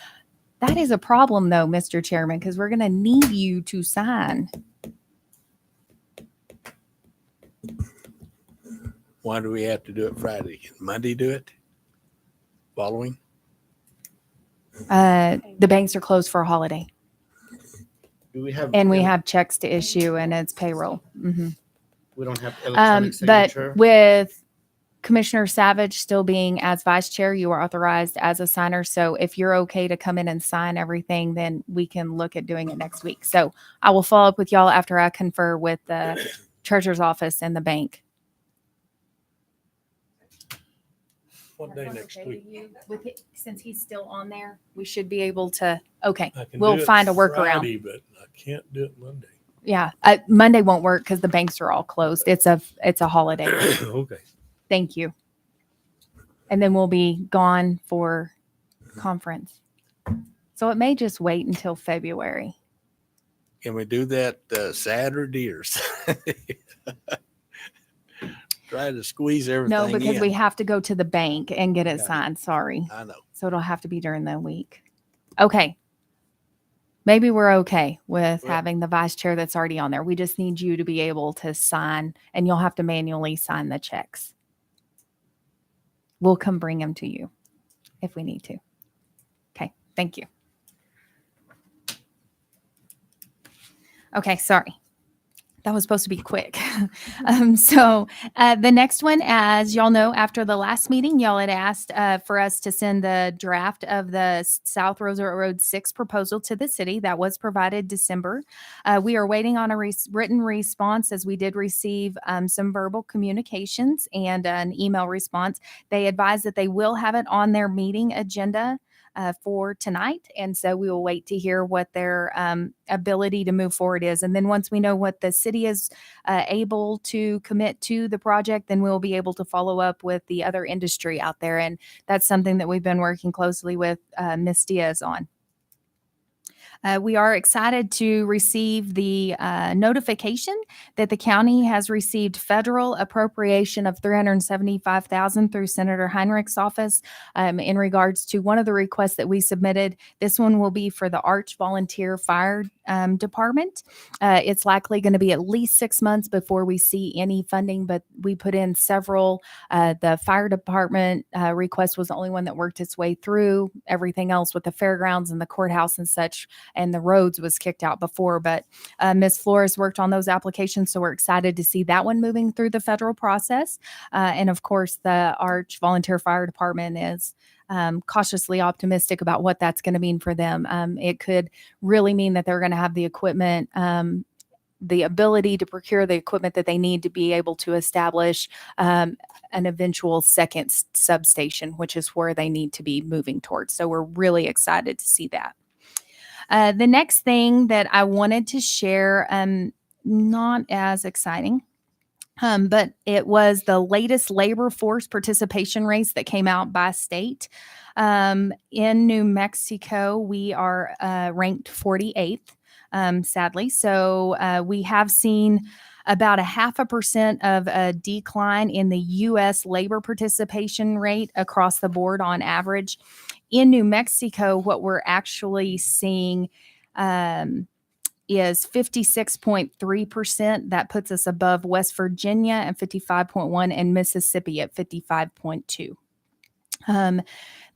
That is a problem though, Mr. Chairman, because we're going to need you to sign. Why do we have to do it Friday? Can Monday do it? Following? The banks are closed for a holiday. Do we have? And we have checks to issue and it's payroll. Mm-hmm. We don't have electronic But signature. with Commissioner Savage still being as vice chair, you are authorized as a signer. So if you're okay to come in and sign everything, then we can look at doing it next week. So I will follow up with y'all after I confer with the treasurer's office and the bank. What day next week? Since he's still on there, we should be able to, okay, I can we'll do it find a workaround. Friday, but I can't do it Monday. Yeah, Monday won't work because the banks are all closed. It's a holiday. Okay. Thank you. And then we'll be gone for conference. So it may just wait until February. Can we do that Saturday or try to squeeze everything No, because in? we have to go to the bank and get it Got it. signed. Sorry. I know. So it'll have to be during the week. Okay. Maybe we're okay with Well- having the vice chair that's already on there. We just need you to be able to sign, and you'll have to manually sign the checks. We'll come bring them to you if we need to. Okay. Thank you. Okay. Sorry. That was supposed to be quick. So the next one, as y'all know, after the last meeting, y'all had asked for us to send the draft of the South Roosevelt Road 6 proposal to the city. That was provided December. We are waiting on a written response as we did receive some verbal communications and an email response. They advised that they will have it on their meeting agenda for tonight. And so we will wait to hear what their ability to move forward is. And then once we know what the city is able to commit to the project, then we'll be able to follow up with the other industry out there. And that's something that we've been working closely with Ms. Diaz on. We are excited to receive the notification that the county has received federal appropriation of $375,000 through Senator Heinrich's office in regards to one of the requests that we submitted. This one will be for the Arch Volunteer Fire Department. It's likely going to be at least 6 months before we see any funding, but we put in several. The fire department request was the only one that worked its way through. Everything else with the fairgrounds and the courthouse and such and the roads was kicked out before, but Ms. Flores worked on those applications. So we're excited to see that one moving through the federal process. And of course, the Arch Volunteer Fire Department is cautiously optimistic about what that's going to mean for them. It could really mean that they're going to have the equipment, the ability to procure the equipment that they need to be able to establish an eventual second substation, which is where they need to be moving towards. So we're really excited to see that. The next thing that I wanted to share, not as exciting, but it was the latest labor force participation rates that came out by state. In New Mexico, we are ranked 48th, sadly. So we have seen about 0.5% of a decline in the U.S. labor participation rate across the board on average. In New Mexico, what we're actually seeing is 56.3%. That puts us above West Virginia at 55.1 and Mississippi at 55.2.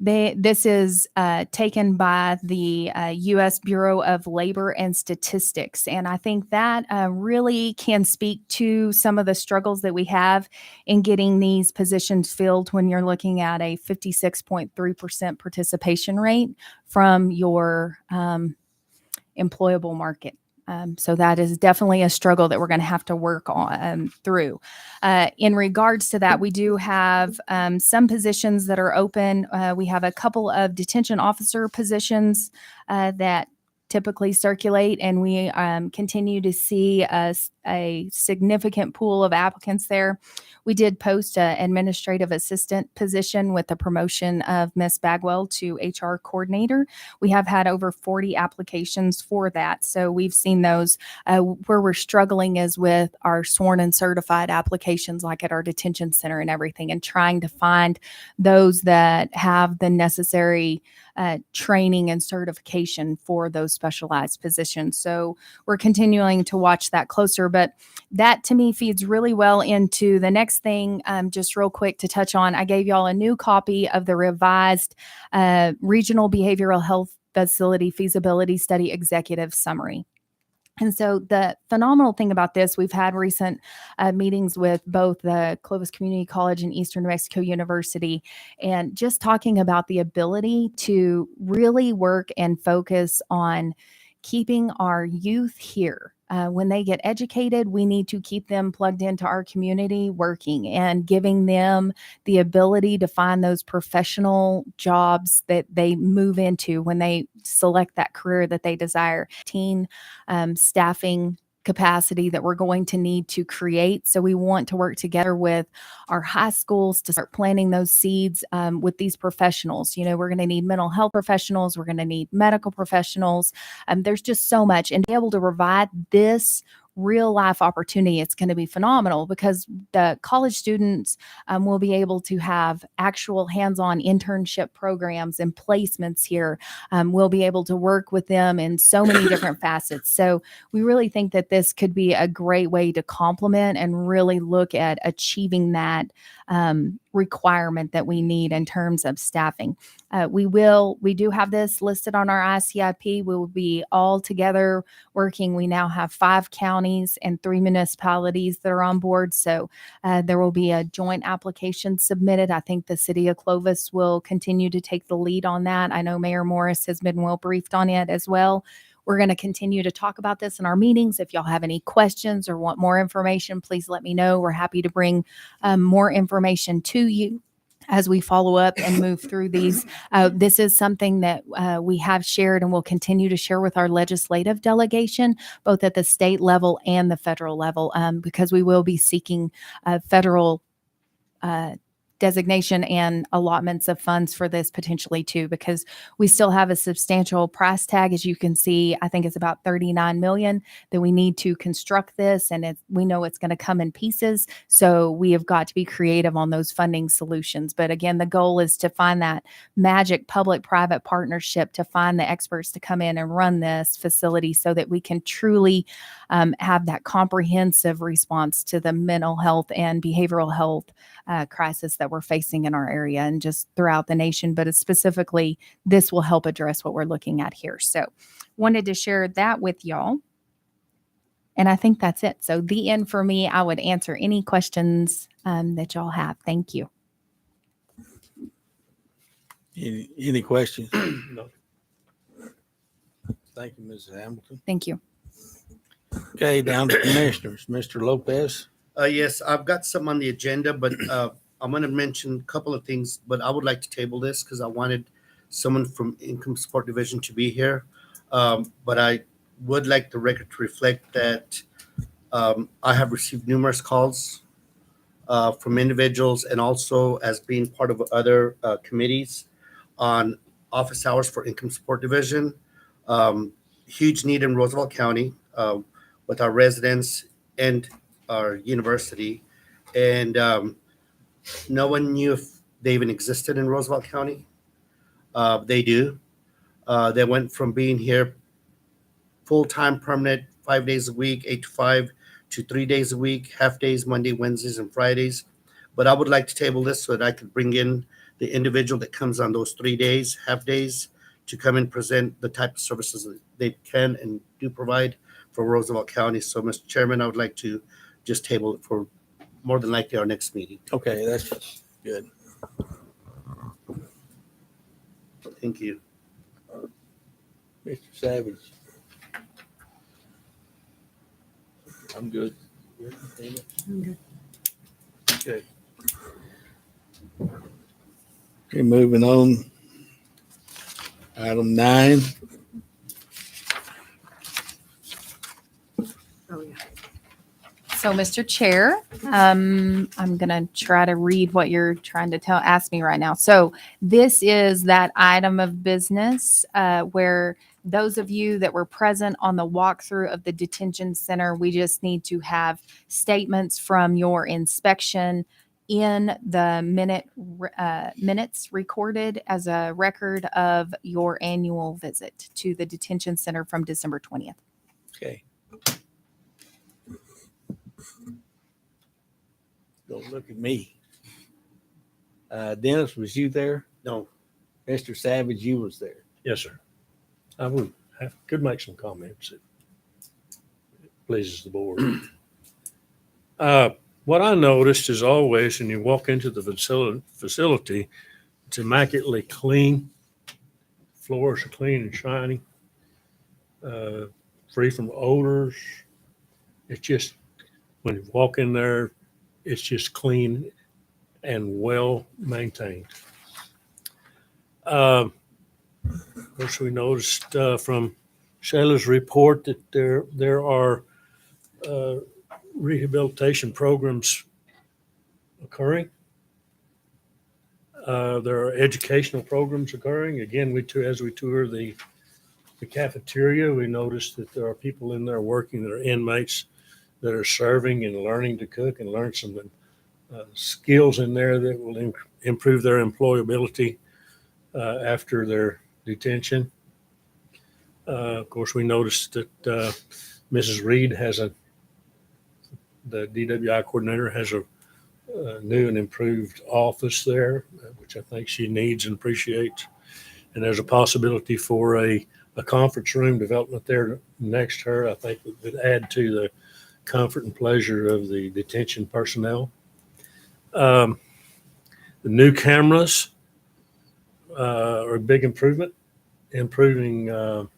This is taken by the U.S. Bureau of Labor and Statistics. And I think that really can speak to some of the struggles that we have in getting these positions filled when you're looking at a 56.3% participation rate from your employable market. So that is definitely a struggle that we're going to have to work on through. In regards to that, we do have some positions that are open. We have a couple of detention officer positions that typically circulate, and we continue to see a significant pool of applicants there. We did post an administrative assistant position with the promotion of Miss Bagwell to HR coordinator. We have had over 40 applications for that. So we've seen those. Where we're struggling is with our sworn and certified applications, like at our detention center and everything, and trying to find those that have the necessary training and certification for those specialized positions. So we're continuing to watch that closer, but that to me feeds really well into the next thing. Just real quick to touch on, I gave y'all a new copy of the revised Regional Behavioral Health Facility Feasibility Study Executive Summary. And so the phenomenal thing about this, we've had recent meetings with both the Clovis Community College and Eastern New Mexico University, and just talking about the ability to really work and focus on keeping our youth here. When they get educated, we need to keep them plugged into our community working and giving them the ability to find those professional jobs that they move into when they select that career that they desire. Staffing capacity that we're going to need to create. So we want to work together with our high schools to start planting those seeds with these professionals. You know, we're going to need mental health professionals. We're going to need medical professionals. There's just so much, and to be able to provide this real life opportunity, it's going to be phenomenal because the college students will be able to have actual hands-on internship programs and placements here. We'll be able to work with them in so many different facets. So we really think that this could be a great way to complement and really look at achieving that requirement that we need in terms of staffing. We do have this listed on our ICIP. We will be all together working. We now have 5 counties and 3 municipalities that are on board. So there will be a joint application submitted. I think the city of Clovis will continue to take the lead on that. I know Mayor Morris has been well briefed on it as well. We're going to continue to talk about this in our meetings. If y'all have any questions or want more information, please let me know. We're happy to bring more information to you as we follow up and move through these. This is something that we have shared and will continue to share with our legislative delegation, both at the state level and the federal level, because we will be seeking federal designation and allotments of funds for this potentially too, because we still have a substantial price tag. As you can see, I think it's about 39 million that we need to construct this, and we know it's going to come in pieces. So we have got to be creative on those funding solutions. But again, the goal is to find that magic public-private partnership to find the experts to come in and run this facility so that we can truly have that comprehensive response to the mental health and behavioral health crisis that we're facing in our area and just throughout the nation. But specifically, this will help address what we're looking at here. So wanted to share that with y'all. And I think that's it. So the end for me. I would answer any questions that y'all have. Thank you. Any questions? No. Thank you, Mrs. Hamilton. Thank you. Okay, down to commissioners. Mr. Lopez. Yes, I've got some on the agenda, but I'm going to mention a couple of things, but I would like to table this because I wanted someone from Income Support Division to be here. But I would like the record to reflect that I have received numerous calls from individuals and also as being part of other committees on office hours for Income Support Division. Huge need in Roosevelt County with our residents and our university, and no one knew if they even existed in Roosevelt County. They do. They went from being here full-time permanent 5 days a week, 8 to 5, to 3 days a week, half days, Monday, Wednesdays, and Fridays. But I would like to table this so that I could bring in the individual that comes on those 3 days, half days, to come and present the type of services that they can and do provide for Roosevelt County. So, Mr. Chairman, I would like to just table it for more than likely our next meeting. Okay, that's good. Thank you. Mr. Savage. I'm good. Okay. Okay, moving on. Item 9. So, Mr. Chair, I'm going to try to read what you're trying to ask me right now. So, this is that item of business where those of you that were present on the walkthrough of the detention center, we just need to have statements from your inspection in the minutes recorded as a record of your annual visit to the detention center from December 20th. Okay. Don't look at me. Dennis, was you there? No. Mr. Savage, you was there. Yes, sir. I could make some comments. It pleases the board. What I noticed is always when you walk into the facility, it's immaculately clean. Floors are clean and shiny, free from odors. It's just, when you walk in there, it's just clean and well maintained. Of course, we noticed from Shayla's report that there are rehabilitation programs occurring. There are educational programs occurring. Again, as we tour the cafeteria, we noticed that there are people in there working that are inmates that are serving and learning to cook and learn some skills in there that will improve their employability after their detention. Of course, we noticed that Mrs. Reed the DWI coordinator has a new and improved office there, which I think she needs and appreciates. And there's a possibility for a conference room development there next to her. I think it would add to the comfort and pleasure of the detention personnel. The new cameras are a big improvement, improving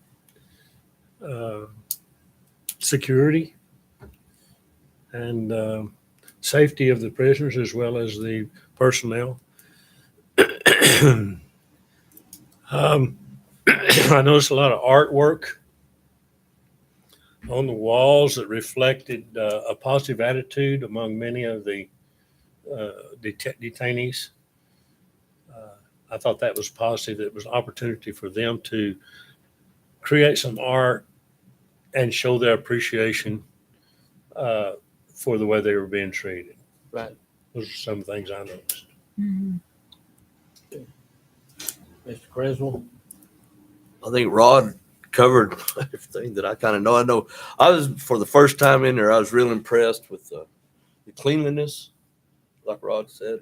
security and safety of the prisoners as well as the personnel. I noticed a lot of artwork on the walls that reflected a positive attitude among many of the detainees. I thought that was positive. It was an opportunity for them to create some art and show their appreciation for the way they were being treated. Right. Those are some things I noticed. Mm-hmm. Mr. Creswell? I think Rod covered everything that I kind of know. I know I was, for the first time in there, I was real impressed with the cleanliness, like Rod said,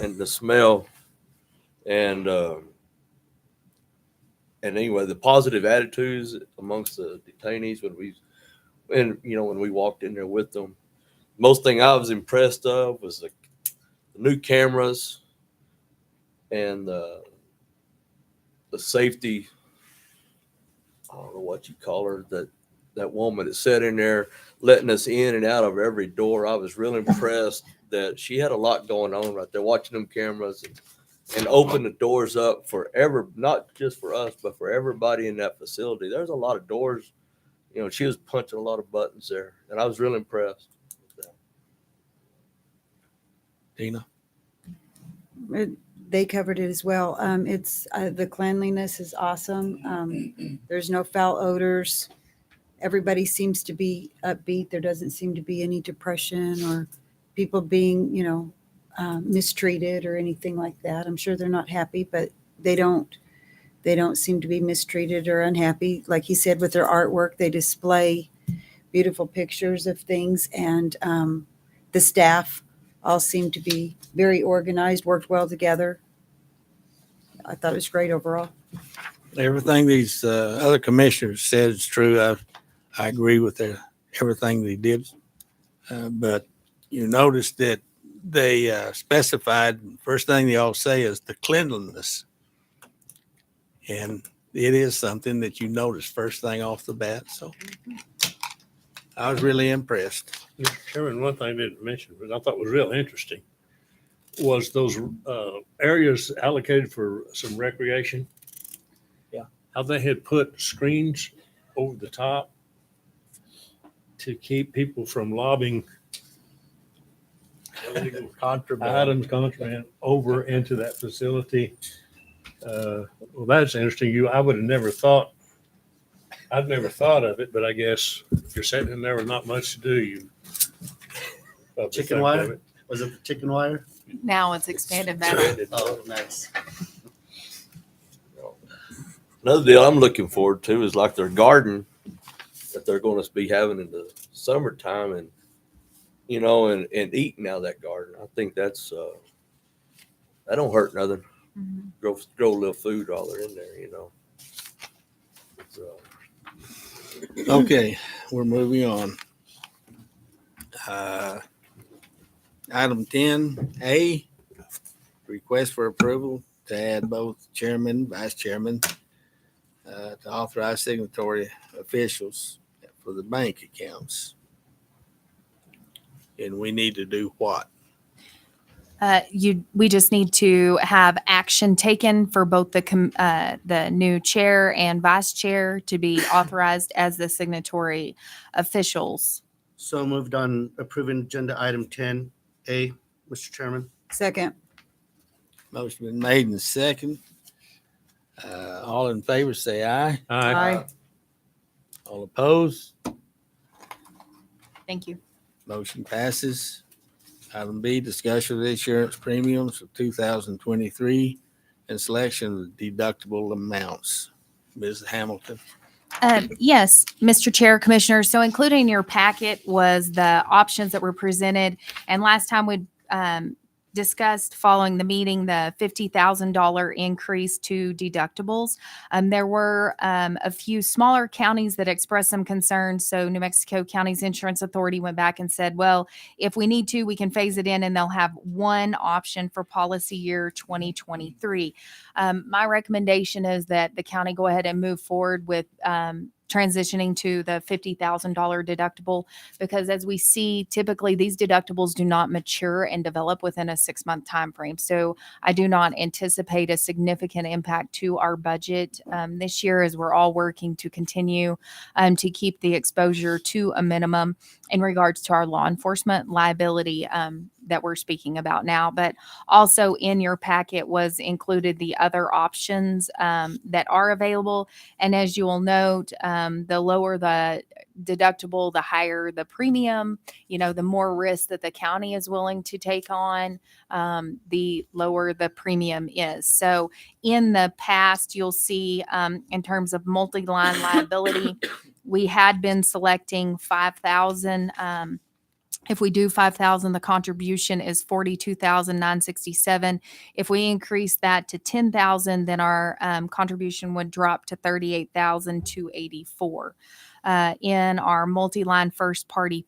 and the smell. And anyway, the positive attitudes amongst the detainees when we walked in there with them. Most thing I was impressed of was the new cameras and the safety. I don't know what you call her, that woman that sat in there letting us in and out of every door. I was really impressed that she had a lot going on right there, watching them cameras and open the doors up not just for us, but for everybody in that facility. There's a lot of doors. She was punching a lot of buttons there, and I was really impressed with that. Dina? They covered it as well. It's the cleanliness is awesome. There's no foul odors, everybody seems to be upbeat. There doesn't seem to be any depression or people being, mistreated or anything like that. I'm sure they're not happy, but they don't seem to be mistreated or unhappy. Like he said, with their artwork, they display beautiful pictures of things, and the staff all seem to be very organized, worked well together. I thought it was great overall. Everything these other commissioners said is true. I agree with everything they did. But you notice that they specified, first thing they all say is the cleanliness. And it is something that you notice first thing off the bat. So I was really impressed. Mr. Chairman, one thing I didn't mention, but I thought was real interesting, was those areas allocated for some recreation. Yeah. How they had put screens over the top to keep people from lobbing illegal contraband over into that facility. Well, that's interesting. I'd never thought of it, but I guess if you're sitting in there with not much to do, you probably Chicken think of wire? it. Was it the chicken wire? Now it's expanded better. Oh, nice. Another deal I'm looking forward to is like their garden that they're going to be having in the summertime, and and eating out of that garden. I think that's that don't hurt nothing. Grow a little food while they're in there, So, Okay, we're moving on. Item 10A, request for approval to add both chairman, vice chairman, to authorize signatory officials for the bank accounts. And we need to do what? We just need to have action taken for both the new chair and vice chair to be authorized as the signatory officials. So moved on approving agenda item 10A, Mr. Chairman. Second. Motion been made and second. All in favor, say aye. Aye. All opposed? Thank you. Motion passes. Item B, discussion of insurance premiums of 2023 and selection of deductible amounts. Ms. Hamilton. Yes, Mr. Chair, Commissioners. So included in your packet was the options that were presented. And last time we discussed following the meeting, the $50,000 increase to deductibles. There were a few smaller counties that expressed some concerns. So New Mexico County's Insurance Authority went back and said, well, if we need to, we can phase it in and they'll have one option for policy year 2023. My recommendation is that the county go ahead and move forward with transitioning to the $50,000 deductible, because as we see, typically these deductibles do not mature and develop within a 6-month time frame. So I do not anticipate a significant impact to our budget this year, as we're all working to continue to keep the exposure to a minimum in regards to our law enforcement liability that we're speaking about now. But also in your packet was included the other options that are available. And as you will note, the lower the deductible, the higher the premium, the more risk that the county is willing to take on, the lower the premium is. So in the past, you'll see in terms of multi-line liability, we had been selecting 5,000. If we do 5,000, the contribution is 42,967. If we increase that to 10,000, then our contribution would drop to 38,284. In our multi-line first party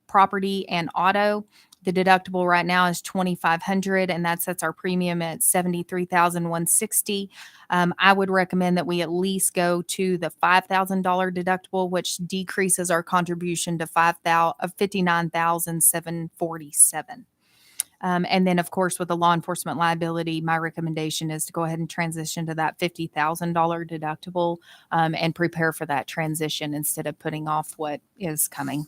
property and auto, the deductible right now is $2,500, and that sets our premium at $73,160. I would recommend that we at least go to the $5,000 deductible, which decreases our contribution to $59,747. And then, of course, with the law enforcement liability, my recommendation is to go ahead and transition to that $50,000 deductible and prepare for that transition instead of putting off what is coming.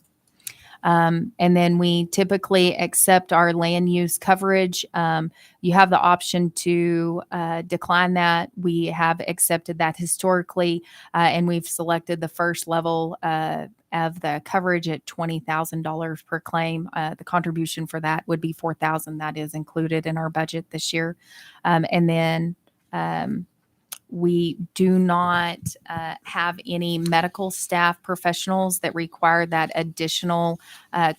And then we typically accept our land use coverage. You have the option to decline that. We have accepted that historically, and we've selected the first level of the coverage at $20,000 per claim. The contribution for that would be $4,000. That is included in our budget this year. And then we do not have any medical staff professionals that require that additional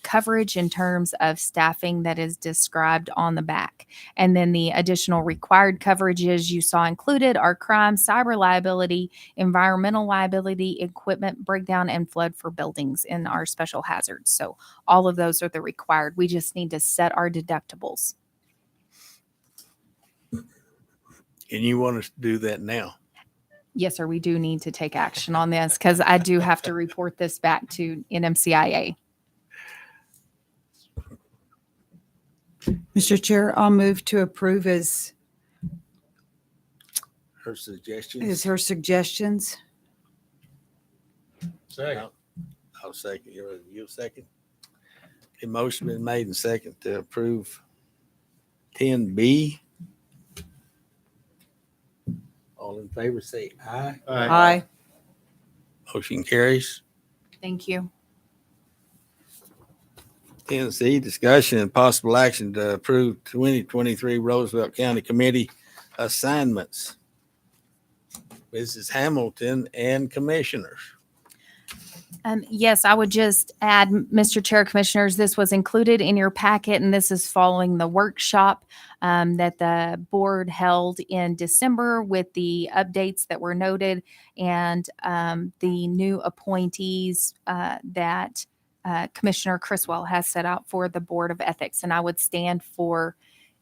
coverage in terms of staffing that is described on the back. And then the additional required coverages you saw included are crime, cyber liability, environmental liability, equipment breakdown, and flood for buildings in our special hazards. So all of those are the required. We just need to set our deductibles. And you want us to do that now? Yes, sir. We do need to take action on this because I do have to report this back to NMCIA. Mr. Chair, I'll move to approve as Her suggestions? her suggestions. Second. I'll second. You'll second. A motion been made and second to approve 10B. All in favor, say aye. Aye. Motion carries. Thank you. 10C, discussion and possible action to approve 2023 Roosevelt County Committee assignments. Mrs. Hamilton and Commissioners. Yes, I would just add, Mr. Chair, Commissioners, this was included in your packet, and this is following the workshop that the board held in December with the updates that were noted and the new appointees that Commissioner Criswell has set out for the Board of Ethics. And I would stand for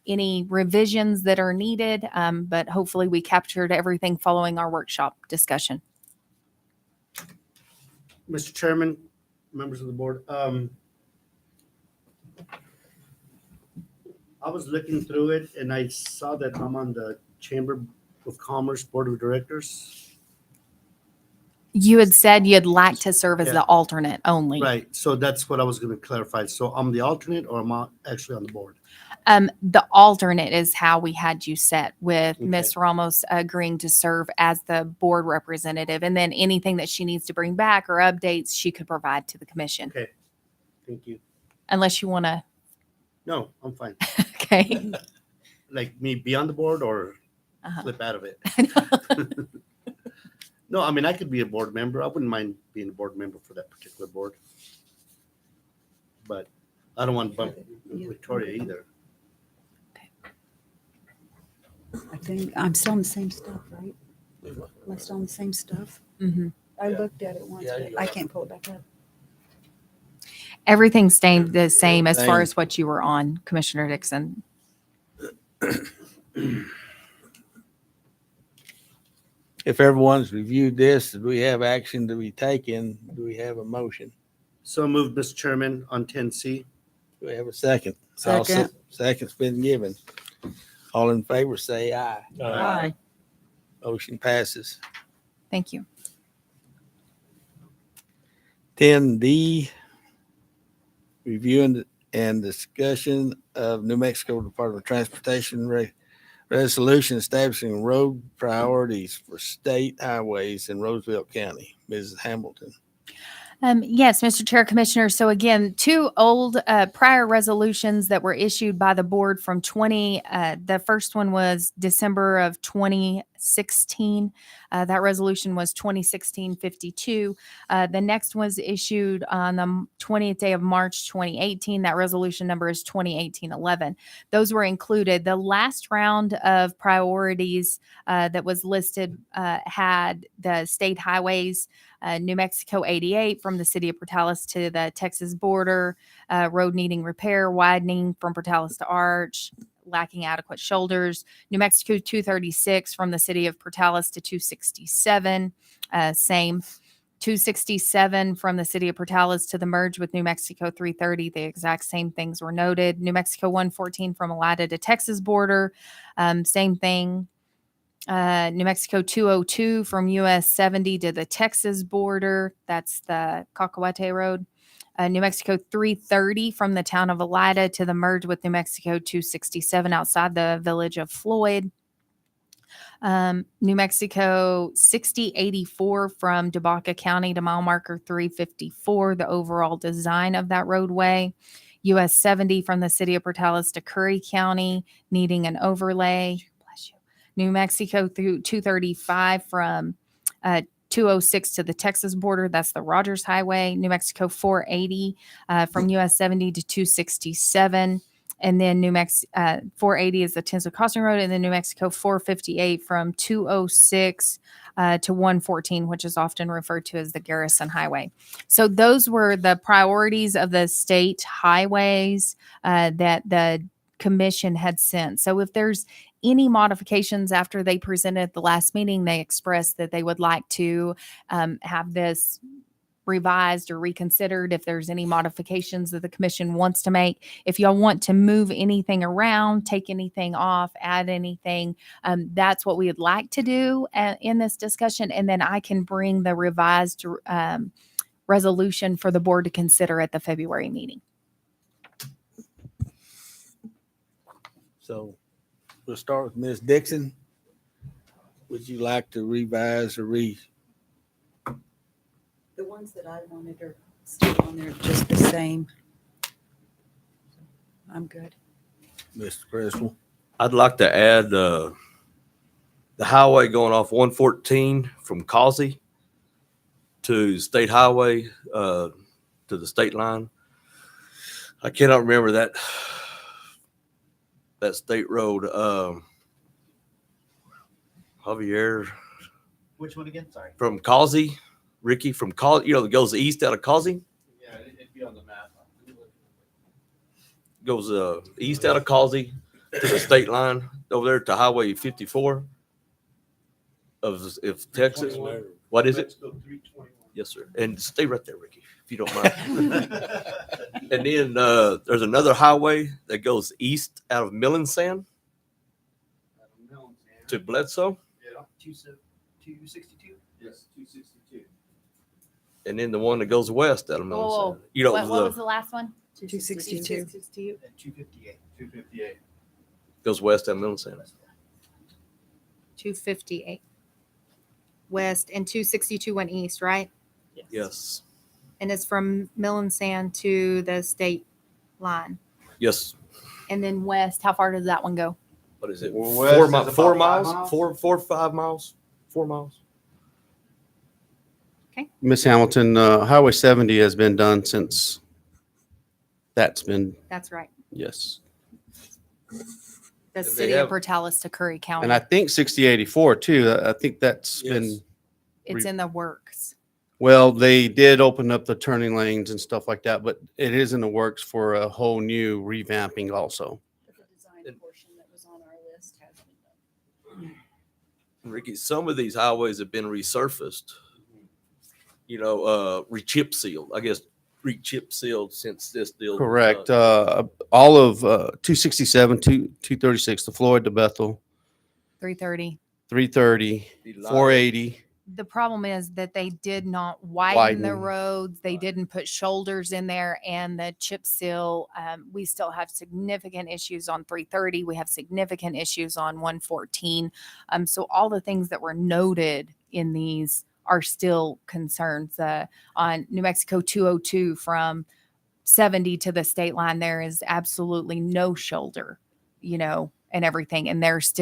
any revisions that are needed, but hopefully we captured everything following our workshop discussion. Mr. Chairman, members of the board, I was looking through it and I saw that I'm on the Chamber of Commerce Board of Directors. You had said you'd like to serve as Yeah. the alternate only. Right, so that's what I was going to clarify. So I'm the alternate or am I actually on the board? The alternate is how we had you set with Okay. Ms. Ramos agreeing to serve as the board representative. And then anything that she needs to bring back or updates, she could provide to the commission. Okay, thank you. Unless you want to, No, I'm fine. okay. Like me be on the board or Uh-huh. flip out of it? No, I mean, I could be a board member. I wouldn't mind being a board member for that particular board. But I don't want to bump Victoria either. I think I'm still on the same stuff, right? Am I still on the same stuff? Mhm. I looked at it once, Yeah, but you I are. can't pull it back up. Everything stayed the same as far Same. as what you were on, Commissioner Dixon. If everyone's reviewed this, do we have action to be taken? Do we have a motion? So moved, Mr. Chairman, on 10C. Do we have a second? I'll Second. Second's been given. All in favor, say aye. Aye. Motion passes. Thank you. 10D, review and discussion of New Mexico Department of Transportation resolution establishing road priorities for state highways in Roosevelt County. Mrs. Hamilton. Yes, Mr. Chair, Commissioner. So again, two old prior resolutions that were issued by the board from the first one was December of 2016. That resolution was 2016-52. The next was issued on the 20th day of March 2018. That resolution number is 2018-11. Those were included. The last round of priorities that was listed had the state highways, New Mexico 88 from the city of Portales to the Texas border, road needing repair, widening from Portales to Arch, lacking adequate shoulders. New Mexico 236 from the city of Portales to 267, same. 267 from the city of Portales to the merge with New Mexico 330. The exact same things were noted. New Mexico 114 from Elida to Texas border, same thing. New Mexico 202 from US 70 to the Texas border. That's the Cacahuate Road. New Mexico 330 from the town of Elida to the merge with New Mexico 267 outside the village of Floyd. New Mexico 6084 from Debaca County to mile marker 354, the overall design of that roadway. US 70 from the city of Portales to Curry County, needing an overlay. Bless you. New Mexico through 235 from 206 to the Texas border. That's the Rogers Highway. New Mexico 480 from US 70 to 267. And then 480 is the Tinsel Crossing Road. And then New Mexico 458 from 206 to 114, which is often referred to as the Garrison Highway. So those were the priorities of the state highways that the commission had sent. So if there's any modifications after they presented at the last meeting, they expressed that they would like to have this revised or reconsidered if there's any modifications that the commission wants to make. If y'all want to move anything around, take anything off, add anything, that's what we would like to do in this discussion. And then I can bring the revised resolution for the board to consider at the February meeting. So we'll start with Ms. Dixon. Would you like to revise or The ones that I wanted are still on there, just the same. I'm good. Mr. Criswell? I'd like to add the highway going off 114 from Causey to State Highway to the state line. I cannot remember that state road. Javier. Which one again? Sorry. From Causey. Ricky from Causey, that goes east out of Causey. Yeah, it'd be on the map. Goes east out of Causey to the state line over there to Highway 54 of Texas. What is it? Yes, sir. And stay right there, Ricky, if you don't mind. And then there's another highway that goes east out of Millensan to Bledsoe. Yeah, 262. Yes, 262. And then the one that goes west out of Millensan. What was the last one? 262. And 258. 258. Goes west out of Millensan. 258 west and 262 went east, right? Yes. And it's from Millensan to the state line. Yes. And then west, how far does that one go? What is it? West 4 is miles? about 4 5 miles? miles? 5 miles? 4 miles? Miss Hamilton, Highway 70 has been done since that's been, That's right. yes. The they city have- of Portales to Curry County. And I think 6084 too. I think that's Yes. been, It's in the works. well, they did open up the turning lanes and stuff like that, but it is in the works for a whole new revamping also. The design portion that was on our list has been done. Ricky, some of these highways have been resurfaced. Re-chip sealed. I guess re-chip sealed since this deal. Correct. All of 267, 236, the Floyd to Bethel, 330. 330, 480. The problem is that they did not widen the Widen. roads. They didn't put shoulders in there, and the chip seal. We still have significant issues on 330. We have significant issues on 114. So all the things that were noted in these are still concerns. On New Mexico 202 from 70 to the state line, there is absolutely no shoulder, and everything. And there's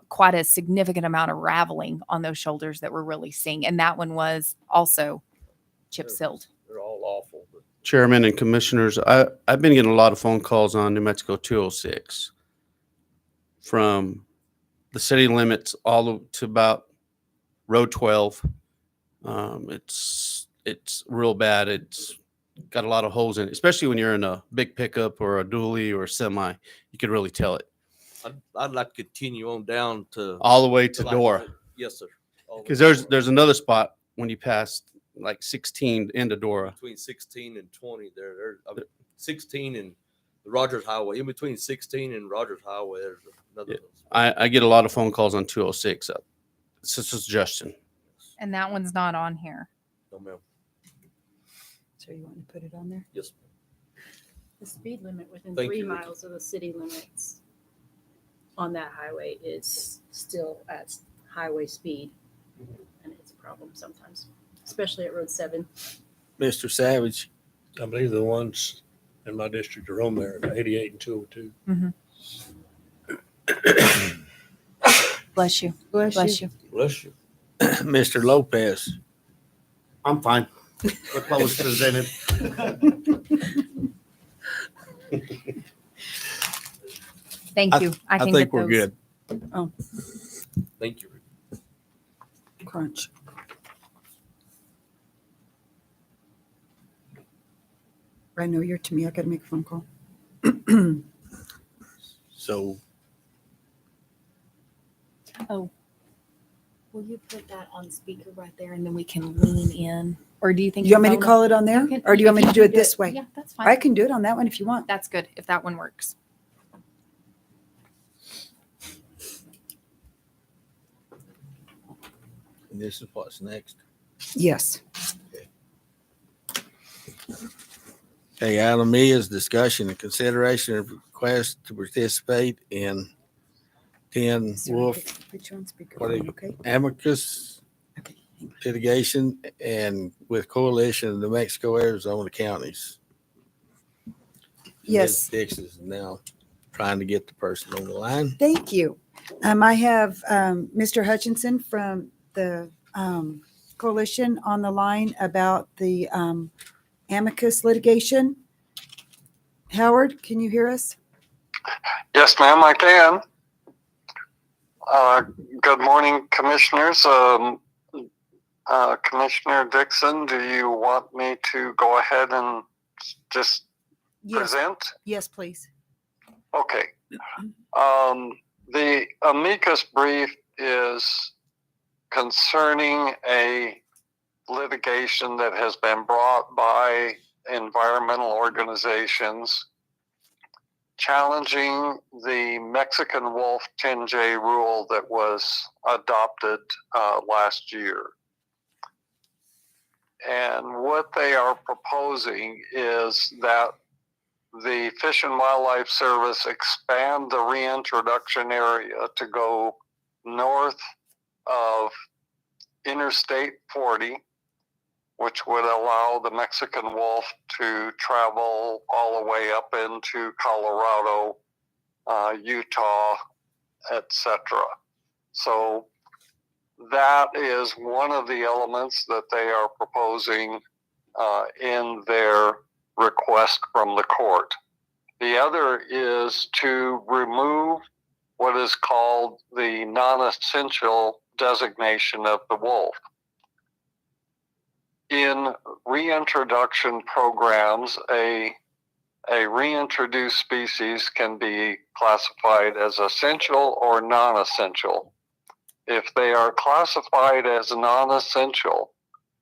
quite a significant amount of raveling on those shoulders that we're really seeing. And that one was also chip sealed. They're all awful. But Chairman and commissioners, I've been getting a lot of phone calls on New Mexico 206 from the city limits all to about Road 12. It's real bad. It's got a lot of holes in it, especially when you're in a big pickup or a dually or a semi. You could really tell it I'd like to continue on down to all the way to like- Dora. Yes, sir. All the Because way there's another spot when you pass like 16 into Dora. between 16 and 20 there. 16 and the Rogers Highway. In between 16 and Rogers Highway, there's another. I get a lot of phone calls on 206. It's a suggestion. And that one's not on here. No, ma'am. So you want to put it on there? Yes. The speed limit within Thank 3 you, Ricky. miles of the city limits on that highway is still at highway speed. And it's a problem sometimes, especially at Road 7. Mr. Savage, I believe the ones in my district are on there, 88 and 202. Bless you. Bless you. Bless you. Mr. Lopez, I'm fine with what was presented. Thank you. I I can think get we're those. good. Thank you. Crunch. I know you're to me. I got to make a phone call. So Oh, will you put that on speaker right there and then we can lean in? Or do you think You want me to your phone- call it on there? You can- Or do you want me to if do can it this way? Yeah, that's fine. I can do it on that one if you want. That's good if that one works. this is what's next. Yes. Okay, item E is discussion and consideration of request to participate in 10 Sorry, Wolf put you on speakerphone, what do you- okay? amicus Okay. hang on. litigation and with Coalition of New Mexico, Arizona counties. And Yes. Ms. Dix is now trying to get the person on the line. Thank you. I have Mr. Hutchinson from the coalition on the line about the amicus litigation. Howard, can you hear us? Yes, ma'am, I can. Good morning, commissioners. Commissioner Dixon, do you want me to go ahead and just present? Yes, please. Okay. The amicus brief is concerning a litigation that has been brought by environmental organizations challenging the Mexican wolf 10J rule that was adopted last year. And what they are proposing is that the Fish and Wildlife Service expand the reintroduction area to go north of Interstate 40, which would allow the Mexican wolf to travel all the way up into Colorado, Utah, etc. So that is one of the elements that they are proposing in their request from the court. The other is to remove what is called the non-essential designation of the wolf. In reintroduction programs, a reintroduced species can be classified as essential or non-essential. If they are classified as non-essential,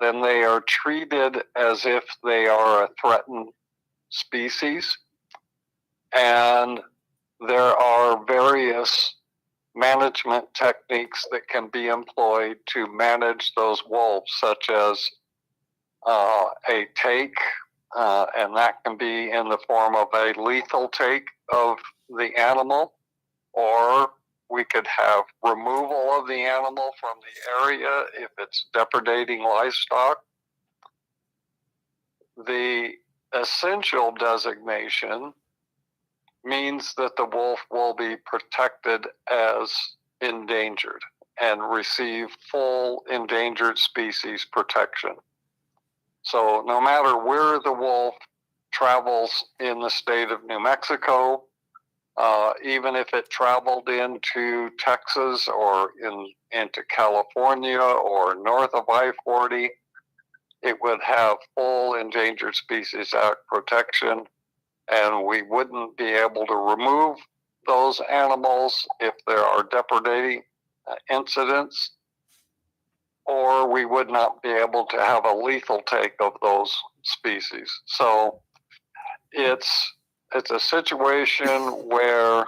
then they are treated as if they are a threatened species. And there are various management techniques that can be employed to manage those wolves, such as a take, and that can be in the form of a lethal take of the animal, or we could have removal of the animal from the area if it's depredating livestock. The essential designation means that the wolf will be protected as endangered and receive full endangered species protection. So no matter where the wolf travels in the state of New Mexico, even if it traveled into Texas or into California or north of I-40, it would have full Endangered Species Act protection, and we wouldn't be able to remove those animals if there are depredating incidents, or we would not be able to have a lethal take of those species. So it's a situation where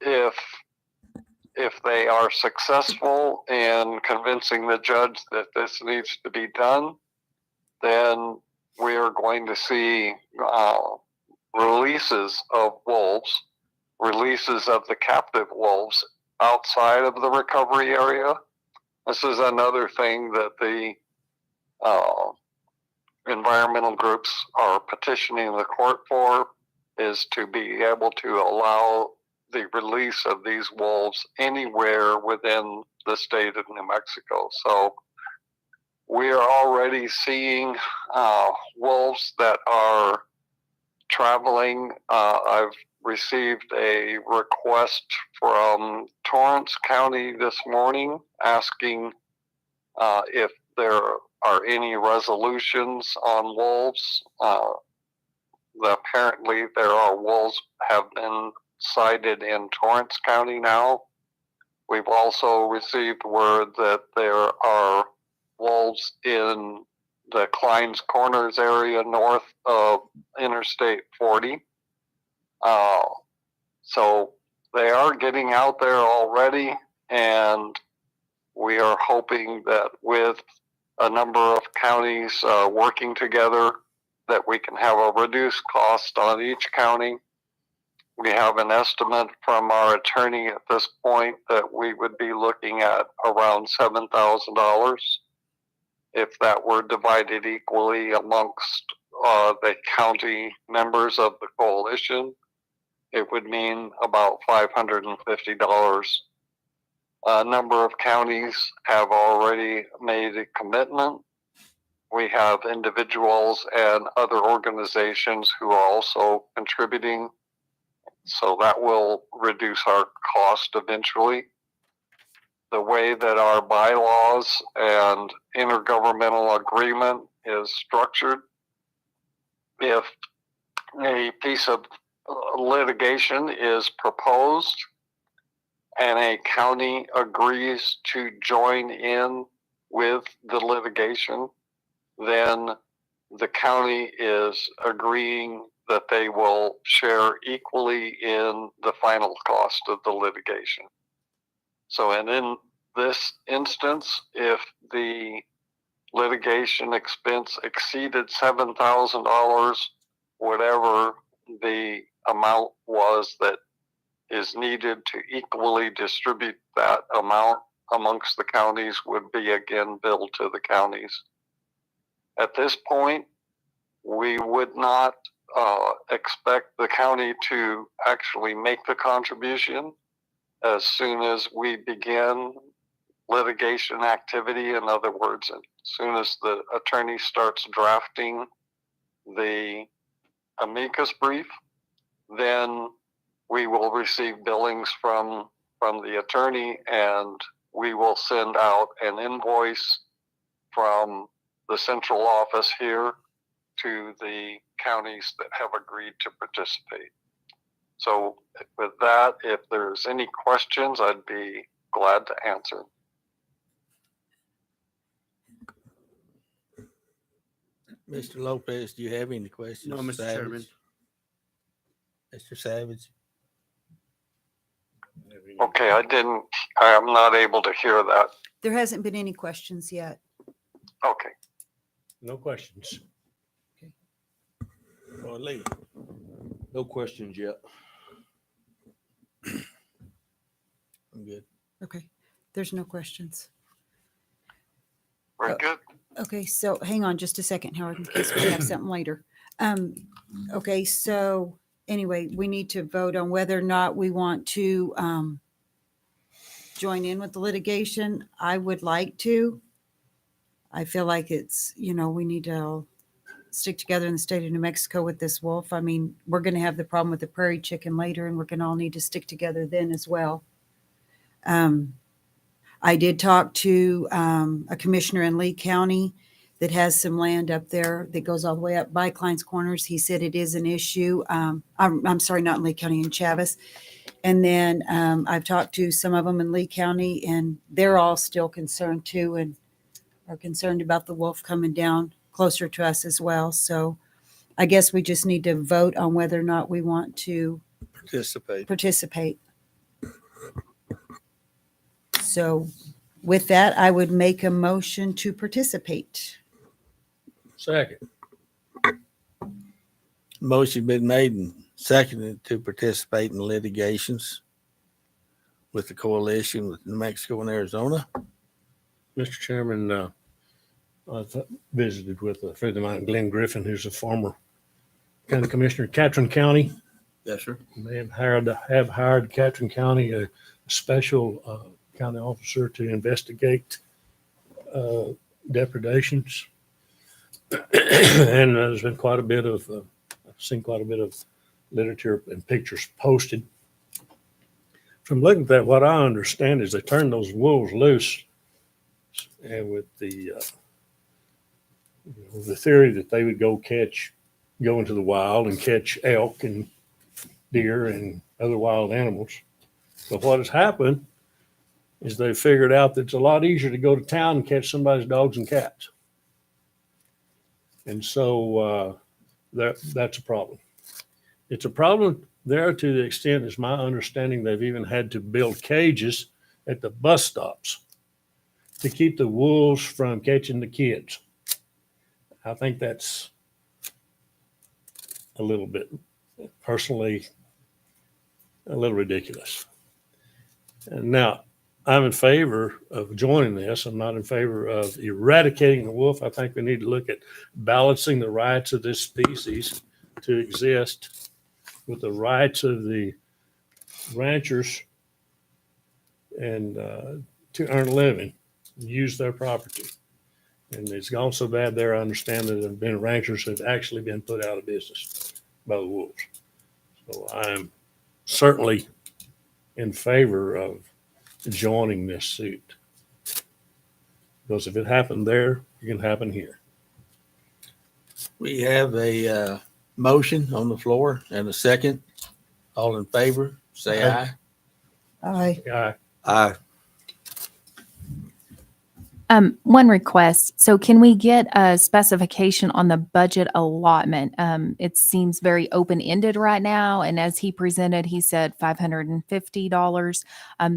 if they are successful in convincing the judge that this needs to be done, then we are going to see releases of wolves, releases of the captive wolves outside of the recovery area. This is another thing that the environmental groups are petitioning the court for, is to be able to allow the release of these wolves anywhere within the state of New Mexico. So we are already seeing wolves that are traveling. I've received a request from Torrance County this morning asking if there are any resolutions on wolves. Apparently there are wolves have been sighted in Torrance County now. We've also received word that there are wolves in the Kleins Corners area north of Interstate 40. So they are getting out there already, and we are hoping that with a number of counties working together, that we can have a reduced cost on each county. We have an estimate from our attorney at this point that we would be looking at around $7,000. If that were divided equally amongst the county members of the coalition, it would mean about $550. A number of counties have already made a commitment. We have individuals and other organizations who are also contributing. So that will reduce our cost eventually. The way that our bylaws and intergovernmental agreement is structured, if a piece of litigation is proposed and a county agrees to join in with the litigation, then the county is agreeing that they will share equally in the final cost of the litigation. So, and in this instance, if the litigation expense exceeded $7,000, whatever the amount was that is needed to equally distribute that amount amongst the counties would be again billed to the counties. At this point, we would not expect the county to actually make the contribution. As soon as we begin litigation activity, in other words, as soon as the attorney starts drafting the amicus brief, then we will receive billings from the attorney, and we will send out an invoice from the central office here to the counties that have agreed to participate. So with that, if there's any questions, I'd be glad to answer. Mr. Lopez, do you have any questions? No, Mr. Savage? Chairman. Mr. Savage? Okay, I'm not able to hear that. There hasn't been any questions yet. Okay. No questions. Or Lee? No questions yet. I'm good. Okay, there's no questions. Very good. Okay, so hang on just a second, Howard, in case we have something later. Okay, so anyway, we need to vote on whether or not we want to join in with the litigation. I would like to. I feel like it's, we need to stick together in the state of New Mexico with this wolf. I mean, we're going to have the problem with the prairie chicken later, and we're going to all need to stick together then as well. I did talk to a commissioner in Lee County that has some land up there that goes all the way up by Kleins Corners. He said it is an issue. I'm sorry, not in Lee County, in Chavis. And then I've talked to some of them in Lee County, and they're all still concerned too, and are concerned about the wolf coming down closer to us as well. So I guess we just need to vote on whether or not we want to participate. So with that, I would make a motion to participate. Second. Motion been made and seconded to participate in litigations with the coalition with New Mexico and Arizona. Mr. Chairman, I visited with a friend of mine, Glenn Griffin, who's a former county commissioner in Catron County. Yes, sir. They have hired Catron County a special county officer to investigate depredations. And there's been quite a bit of, I've seen quite a bit of literature and pictures posted. From looking at that, what I understand is they turned those wolves loose, and with the theory that they would go into the wild and catch elk and deer and other wild animals. But what has happened is they figured out that it's a lot easier to go to town and catch somebody's dogs and cats. And so that's a problem. It's a problem there to the extent, is my understanding, they've even had to build cages at the bus stops to keep the wolves from catching the kids. I think that's a little bit, personally, a little ridiculous. And now, I'm in favor of joining this. I'm not in favor of eradicating the wolf. I think we need to look at balancing the rights of this species to exist with the rights of the ranchers and to earn a living, use their property. And it's gone so bad there, I understand that there have been ranchers that have actually been put out of business by the wolves. So I'm certainly in favor of joining this suit. Because if it happened there, it can happen here. We have a motion on the floor and a second. All in favor, say aye. Aye. Aye. Aye. One request. So can we get a specification on the budget allotment? It seems very open-ended right now. And as he presented, he said $550.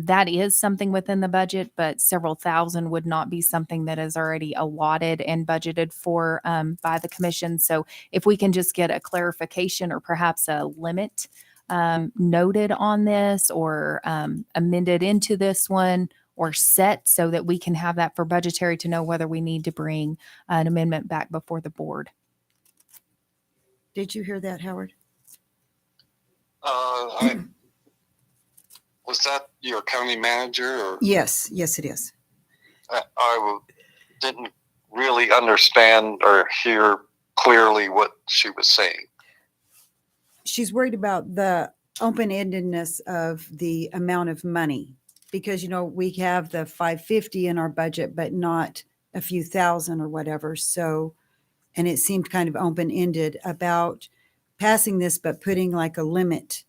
That is something within the budget, but several thousand would not be something that is already allotted and budgeted for by the commission. So if we can just get a clarification or perhaps a limit noted on this or amended into this one, or set so that we can have that for budgetary to know whether we need to bring an amendment back before the board. Did you hear that, Howard? Was that your county manager? Or Yes, it is. I didn't really understand or hear clearly what she was saying. She's worried about the open-endedness of the amount of money. Because, we have the 550 in our budget, but not a few thousand or whatever. So, and it seemed kind of open-ended about passing this, but putting like a limit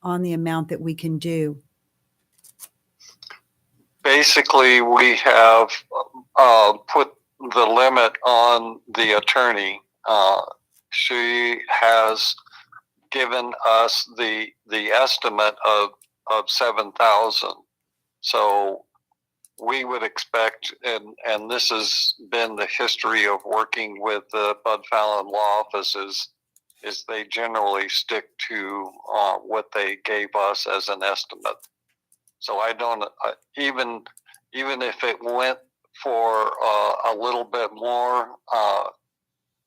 on the amount that we can do. Basically, we have put the limit on the attorney. She has given us the estimate of 7,000. So we would expect, and this has been the history of working with the Bud Fallon Law Offices, is they generally stick to what they gave us as an estimate. So I don't, even if it went for a little bit more,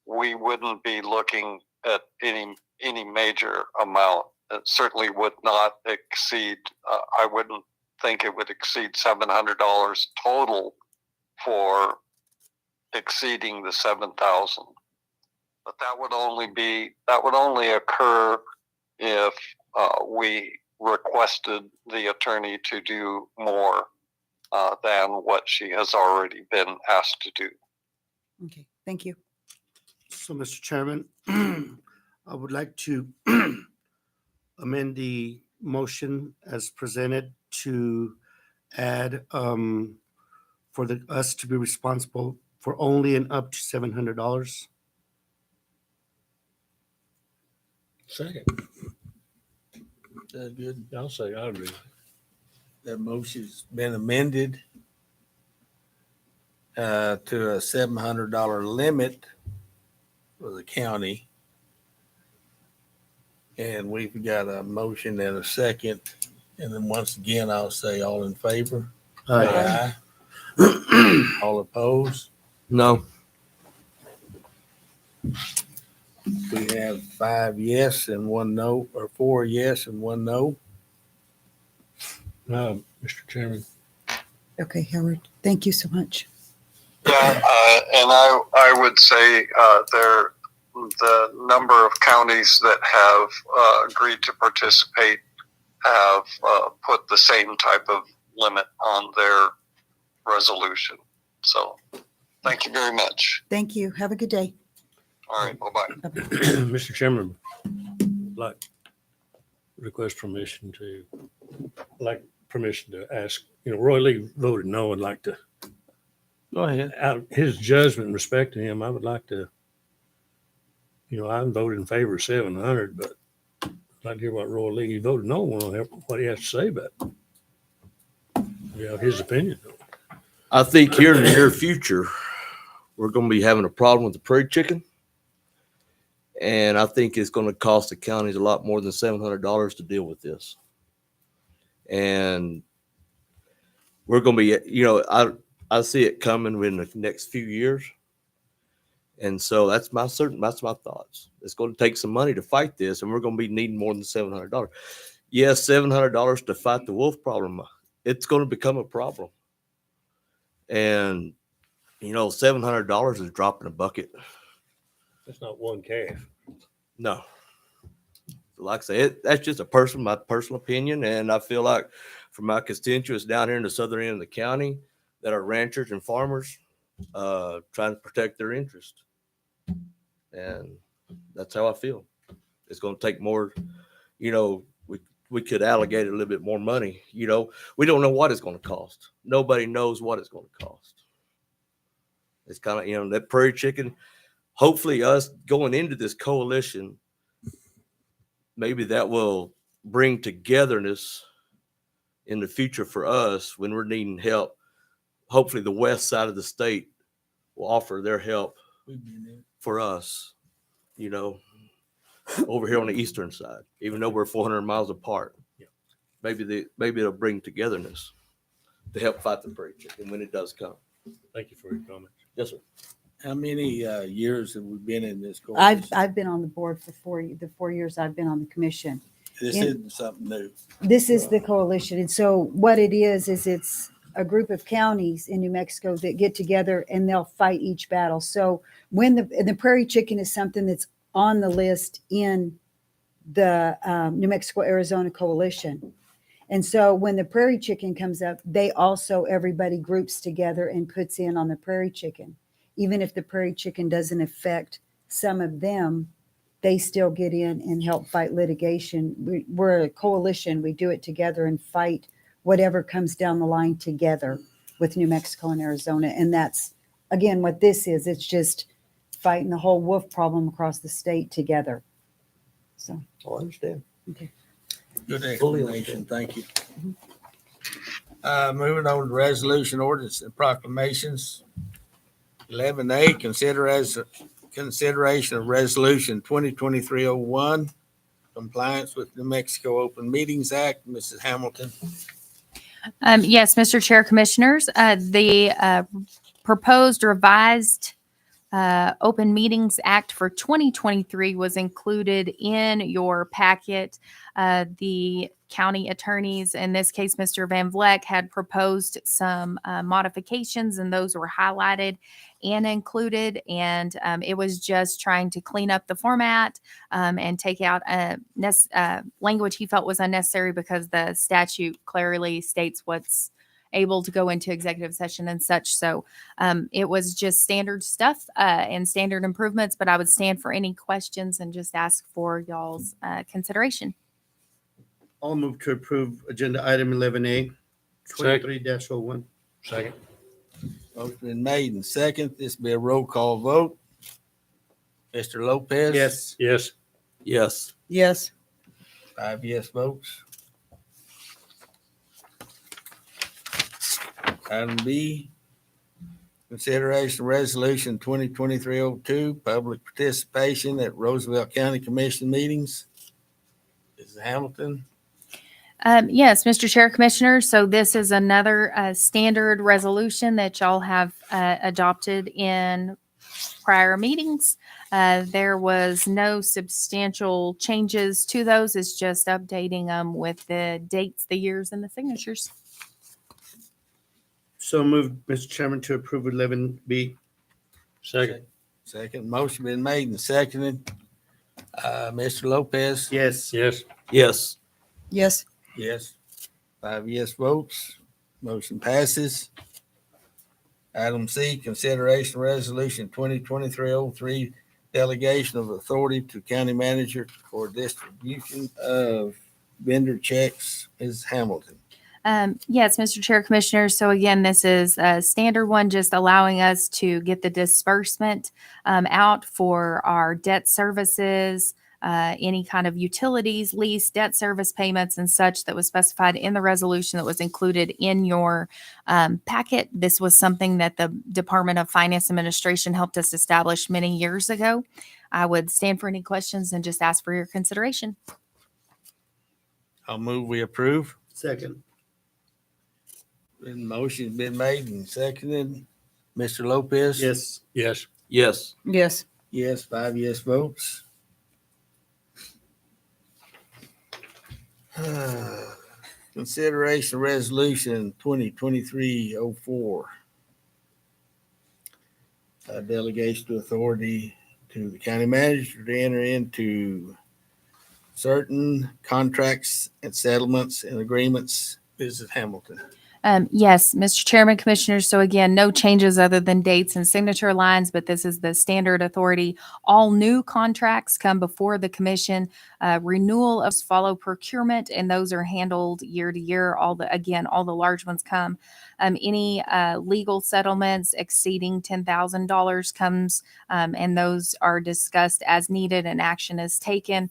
we wouldn't be looking at any major amount. It certainly would not exceed, I wouldn't think it would exceed $700 total for exceeding the 7,000. But that would only occur if we requested the attorney to do more than what she has already been asked to do. Okay, thank you. So, Mr. Chairman, I would like to amend the motion as presented to add for us to be responsible for only and up to $700. Second. That's good. I'll say I agree. That motion's been amended to a $700 limit for the county And we've got a motion and a second. And then once again, I'll say all in favor. Aye. Aye. All opposed? No. We have 5 yes and 1 no, or 4 yes and 1 no. Mr. Chairman. Okay, Howard, thank you so much. Yeah, and I would say the number of counties that have agreed to participate have put the same type of limit on their resolution. So thank you very much. Thank you. Have a good day. All right, bye-bye. Mr. Chairman, like request permission to ask, Roy Lee voted no. I'd like to, Go ahead. out his judgment and respect to him, I would like to, I voted in favor of 700, but I'd like to hear what Roy Lee voted no on, what he has to say about it. His opinion. I think here in the near future, we're going to be having a problem with the prairie chicken. And I think it's going to cost the counties a lot more than $700 to deal with this. And we're going to be, I see it coming in the next few years. And so that's my thoughts. It's going to take some money to fight this, and we're going to be needing more than $700. Yes, $700 to fight the wolf problem. It's going to become a problem. And, $700 is a drop in a bucket. That's not one calf. No. Like I say, that's just my personal opinion. And I feel like for my constituents down here in the southern end of the county that are ranchers and farmers, trying to protect their interest. And that's how I feel. It's going to take more, we could allocate a little bit more money. We don't know what it's going to cost. Nobody knows what it's going to cost. It's kind of, that prairie chicken, hopefully us going into this coalition, maybe that will bring togetherness in the future for us when we're needing help. Hopefully the west side of the state will offer their help for us, over here on the eastern side, even though we're 400 miles apart. Yeah. Maybe it'll bring togetherness to help fight the prairie chicken when it does come. Thank you for your comments. Yes, sir. How many years have we been in this coalition? I've been on the board for the 4 years I've been on the commission. This isn't something new. This is the coalition. And so what it is it's a group of counties in New Mexico that get together and they'll fight each battle. So when the prairie chicken is something that's on the list in the New Mexico Arizona coalition. And so when the prairie chicken comes up, everybody groups together and puts in on the prairie chicken. Even if the prairie chicken doesn't affect some of them, they still get in and help fight litigation. We're a coalition. We do it together and fight whatever comes down the line together with New Mexico and Arizona. And that's, again, what this is. It's just fighting the whole wolf problem across the state together. So I understand. Okay. Good explanation. Thank you. Moving on to resolution, ordinance, and proclamations. 11A, consideration of resolution 2023-01, compliance with New Mexico Open Meetings Act. Mrs. Hamilton. Yes, Mr. Chair, Commissioners, the proposed revised Open Meetings Act for 2023 was included in your packet. The county attorneys, in this case, Mr. Van Vleck, had proposed some modifications, and those were highlighted and included. And it was just trying to clean up the format and take out language he felt was unnecessary because the statute clearly states what's able to go into executive session and such. So it was just standard stuff and standard improvements, but I would stand for any questions and just ask for y'all's consideration. I'll move to approve agenda item 11A, 23-01. Second. Motion been made and second. This will be a roll call vote. Mr. Lopez? Yes. Yes. Yes. yes. 5 yes votes. Item B, consideration resolution 2023-02, public participation at Roosevelt County Commission meetings. Mrs. Hamilton. Yes, Mr. Chair, Commissioner. So this is another standard resolution that y'all have adopted in prior meetings. There was no substantial changes to those. It's just updating them with the dates, the years, and the signatures. So moved, Mr. Chairman, to approve 11B. Second. Second motion been made and seconded. Mr. Lopez. Yes. Yes. Yes. Yes. Yes. 5 yes votes. Motion passes. Item C, consideration resolution 2023-03, delegation of authority to county manager for distribution of vendor checks. Ms. Hamilton. Yes, Mr. Chair, Commissioners. So again, this is a standard one, just allowing us to get the disbursement out for our debt services, any kind of utilities, lease, debt service payments, and such that was specified in the resolution that was included in your packet. This was something that the Department of Finance Administration helped us establish many years ago. I would stand for any questions and just ask for your consideration. I'll move we approve. Second. Motion's been made and seconded. Mr. Lopez. Yes. Yes. Yes. Yes. Yes, 5 yes votes. Consideration resolution 2023-04. Delegation of authority to the county manager to enter into certain contracts and settlements and agreements. Mrs. Hamilton. Yes, Mr. Chairman, Commissioners. So again, no changes other than dates and signature lines, but this is the standard authority. All new contracts come before the commission. Renewal of follow procurement, and those are handled year to year. All the large ones come. Any legal settlements exceeding $10,000 comes, and those are discussed as needed and action is taken.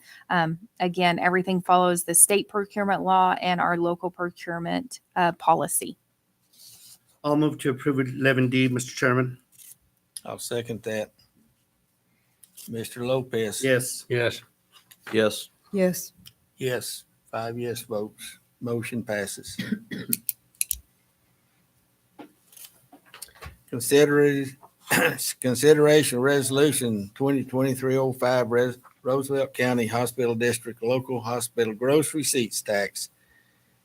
Again, everything follows the state procurement law and our local procurement policy. I'll move to approve 11D, Mr. Chairman. I'll second that. Mr. Lopez. Yes. Yes. Yes. Yes. Yes, 5 yes votes. Motion passes. Consideration resolution 2023-05, Roosevelt County Hospital District Local Hospital Gross Receipts Tax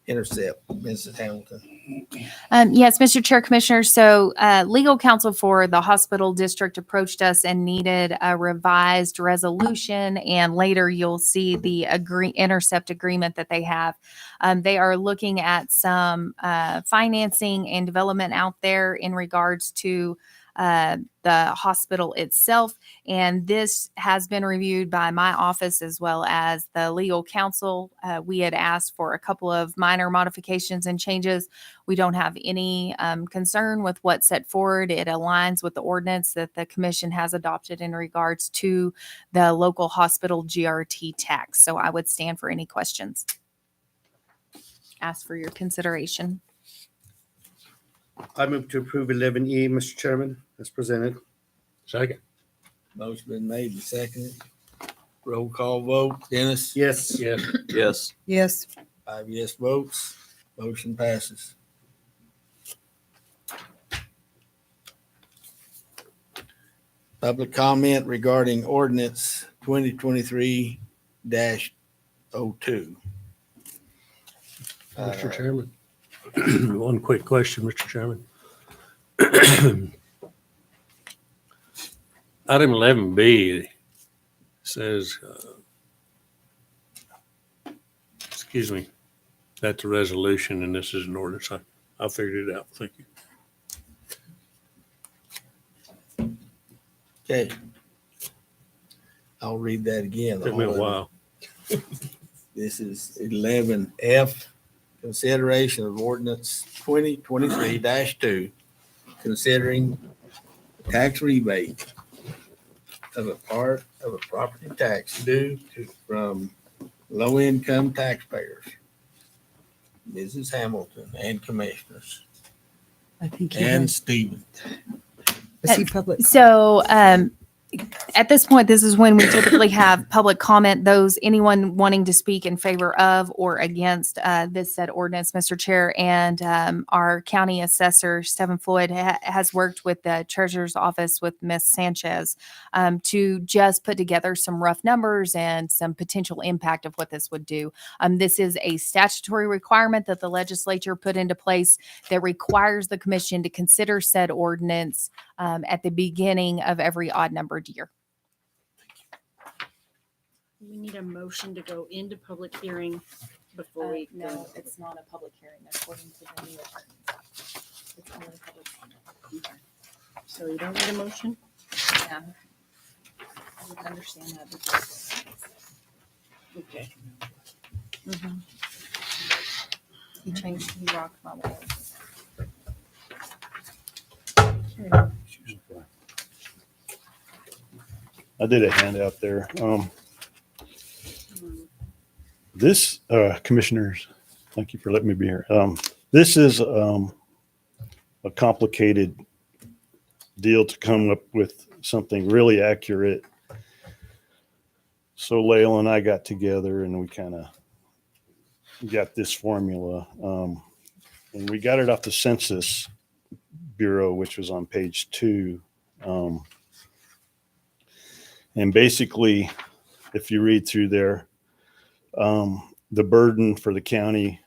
intercept. Mrs. Hamilton. Yes, Mr. Chair, Commissioner. So legal counsel for the hospital district approached us and needed a revised resolution. And later you'll see the intercept agreement that they have. They are looking at some financing and development out there in regards to the hospital itself. And this has been reviewed by my office as well as the legal counsel. We had asked for a couple of minor modifications and changes. We don't have any concern with what's set forward. It aligns with the ordinance that the commission has adopted in regards to the local hospital GRT tax. So I would stand for any questions. Ask for your consideration. I move to approve 11E, Mr. Chairman, as presented. Second. Motion been made and seconded. Roll call vote. Dennis. Yes. Yes. Yes. Yes. 5 yes votes. Motion passes. Public comment regarding ordinance 2023-02. Mr. Chairman. One quick question, Mr. Chairman. Item 11B says, excuse me, that's a resolution and this is an ordinance. I figured it out. Thank you. Okay. I'll read that again. Took me a while. This is 11F, consideration of ordinance 2023-2, considering tax rebate of a part of a property tax due from low-income taxpayers. Mrs. Hamilton and commissioners I think and Stephen. See public. So At this point, this is when we typically have public comment. Anyone wanting to speak in favor of or against this said ordinance, Mr. Chair, and our county assessor, Stephen Floyd, has worked with the treasurer's office with Ms. Sanchez to just put together some rough numbers and some potential impact of what this would do. This is a statutory requirement that the legislature put into place that requires the commission to consider said ordinance at the beginning of every odd numbered year. We need a motion to go into public hearing before we. No, it's not a public hearing according to the new attorney. It's only public comment. Okay. So you don't need a motion? Yeah. I would understand that. Because Okay. he rocked my world. I did a handout there. This, commissioners, thank you for letting me be here. This is a complicated deal to come up with something really accurate. So Layla and I got together and we kind of got this formula. And we got it off the Census Bureau, which was on page 2. And basically, if you read through there, the burden for the county,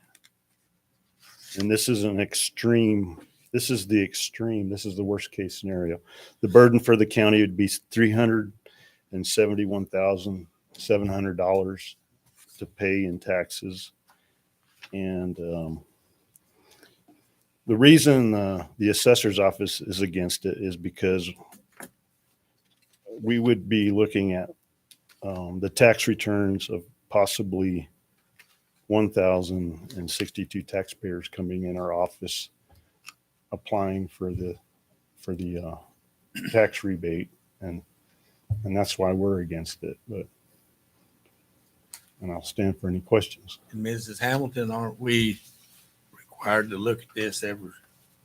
and this is an extreme, this is the extreme, this is the worst case scenario. The burden for the county would be $371,700 to pay in taxes. And the reason the assessor's office is against it is because we would be looking at the tax returns of possibly 1,062 taxpayers coming in our office applying for the tax rebate, and that's why we're against it. And I'll stand for any questions. And Mrs. Hamilton, aren't we required to look at this every?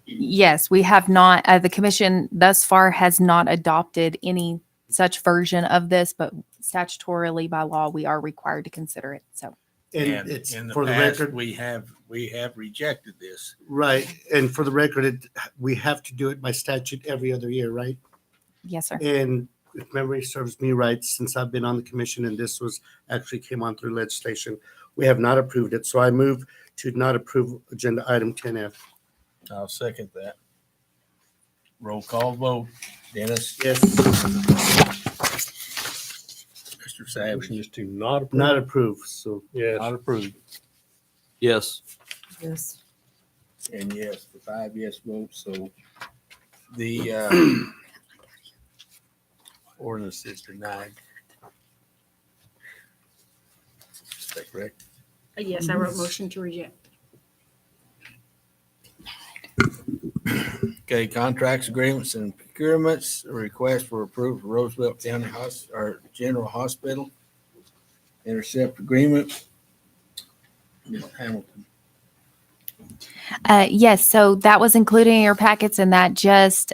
Yes, we have not. The commission thus far has not adopted any such version of this, but statutorily by law, we are required to consider it. So, And it's in the for the past, record, we have rejected this. right? And for the record, we have to do it by statute every other year, right? yes, sir. And if memory serves me right, since I've been on the commission and this was actually came on through legislation, we have not approved it. So I move to not approve agenda item 10F. I'll second that. Roll call vote. Dennis? Yes. Mr. Savage? Just to not approve. Not approved. So Yes. Not approved. Yes. Yes. And yes, the 5 yes votes. So the ordinance is denied. Is that correct? Yes, I wrote motion to reject. Okay, contracts, agreements, and procurements, a request for approval for Roosevelt County General Hospital. Intercept agreement. Ms. Hamilton. Yes, so that was included in your packets, and that just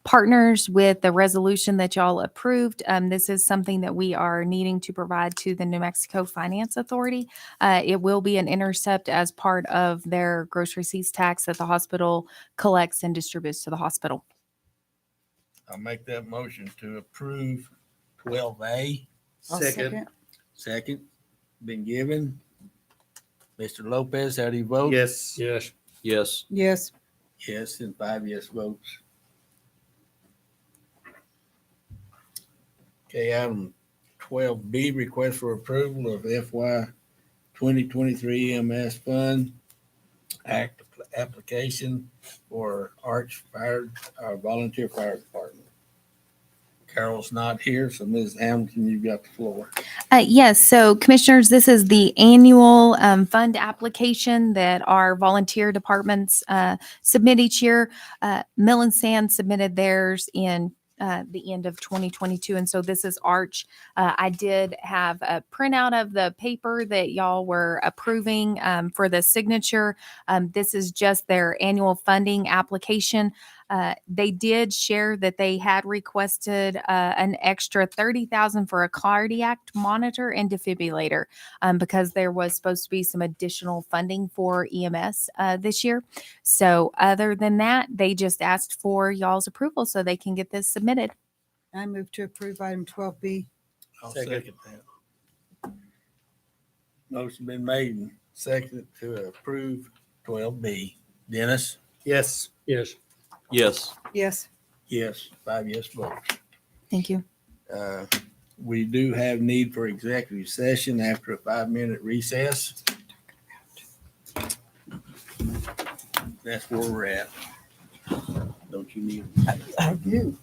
partners with the resolution that y'all approved. This is something that we are needing to provide to the New Mexico Finance Authority. It will be an intercept as part of their gross receipts tax that the hospital collects and distributes to the hospital. I'll make that motion to approve 12A. second. Second, been given. Mr. Lopez, how do you vote? Yes. Yes. Yes. Yes. Yes, and 5 yes votes. Okay, item 12B, request for approval of FY 2023 EMS Fund Act application for Arch Fire, Volunteer Fire Department. Carol's not here, so Ms. Hamilton, you've got the floor. Yes, so commissioners, this is the annual fund application that our volunteer departments submit each year. Mill and Sand submitted theirs in the end of 2022. And so this is Arch. I did have a printout of the paper that y'all were approving for the signature. This is just their annual funding application. They did share that they had requested an extra $30,000 for a cardiac monitor and defibrillator because there was supposed to be some additional funding for EMS this year. So other than that, they just asked for y'all's approval so they can get this submitted. I move to approve item 12B. I'll second that. Motion been made and seconded to approve 12B. Dennis? Yes. Yes. Yes. Yes. Yes, 5 yes votes. Thank you. We do have need for executive session after a 5-minute recess. That's where we're at. Don't you need? I do.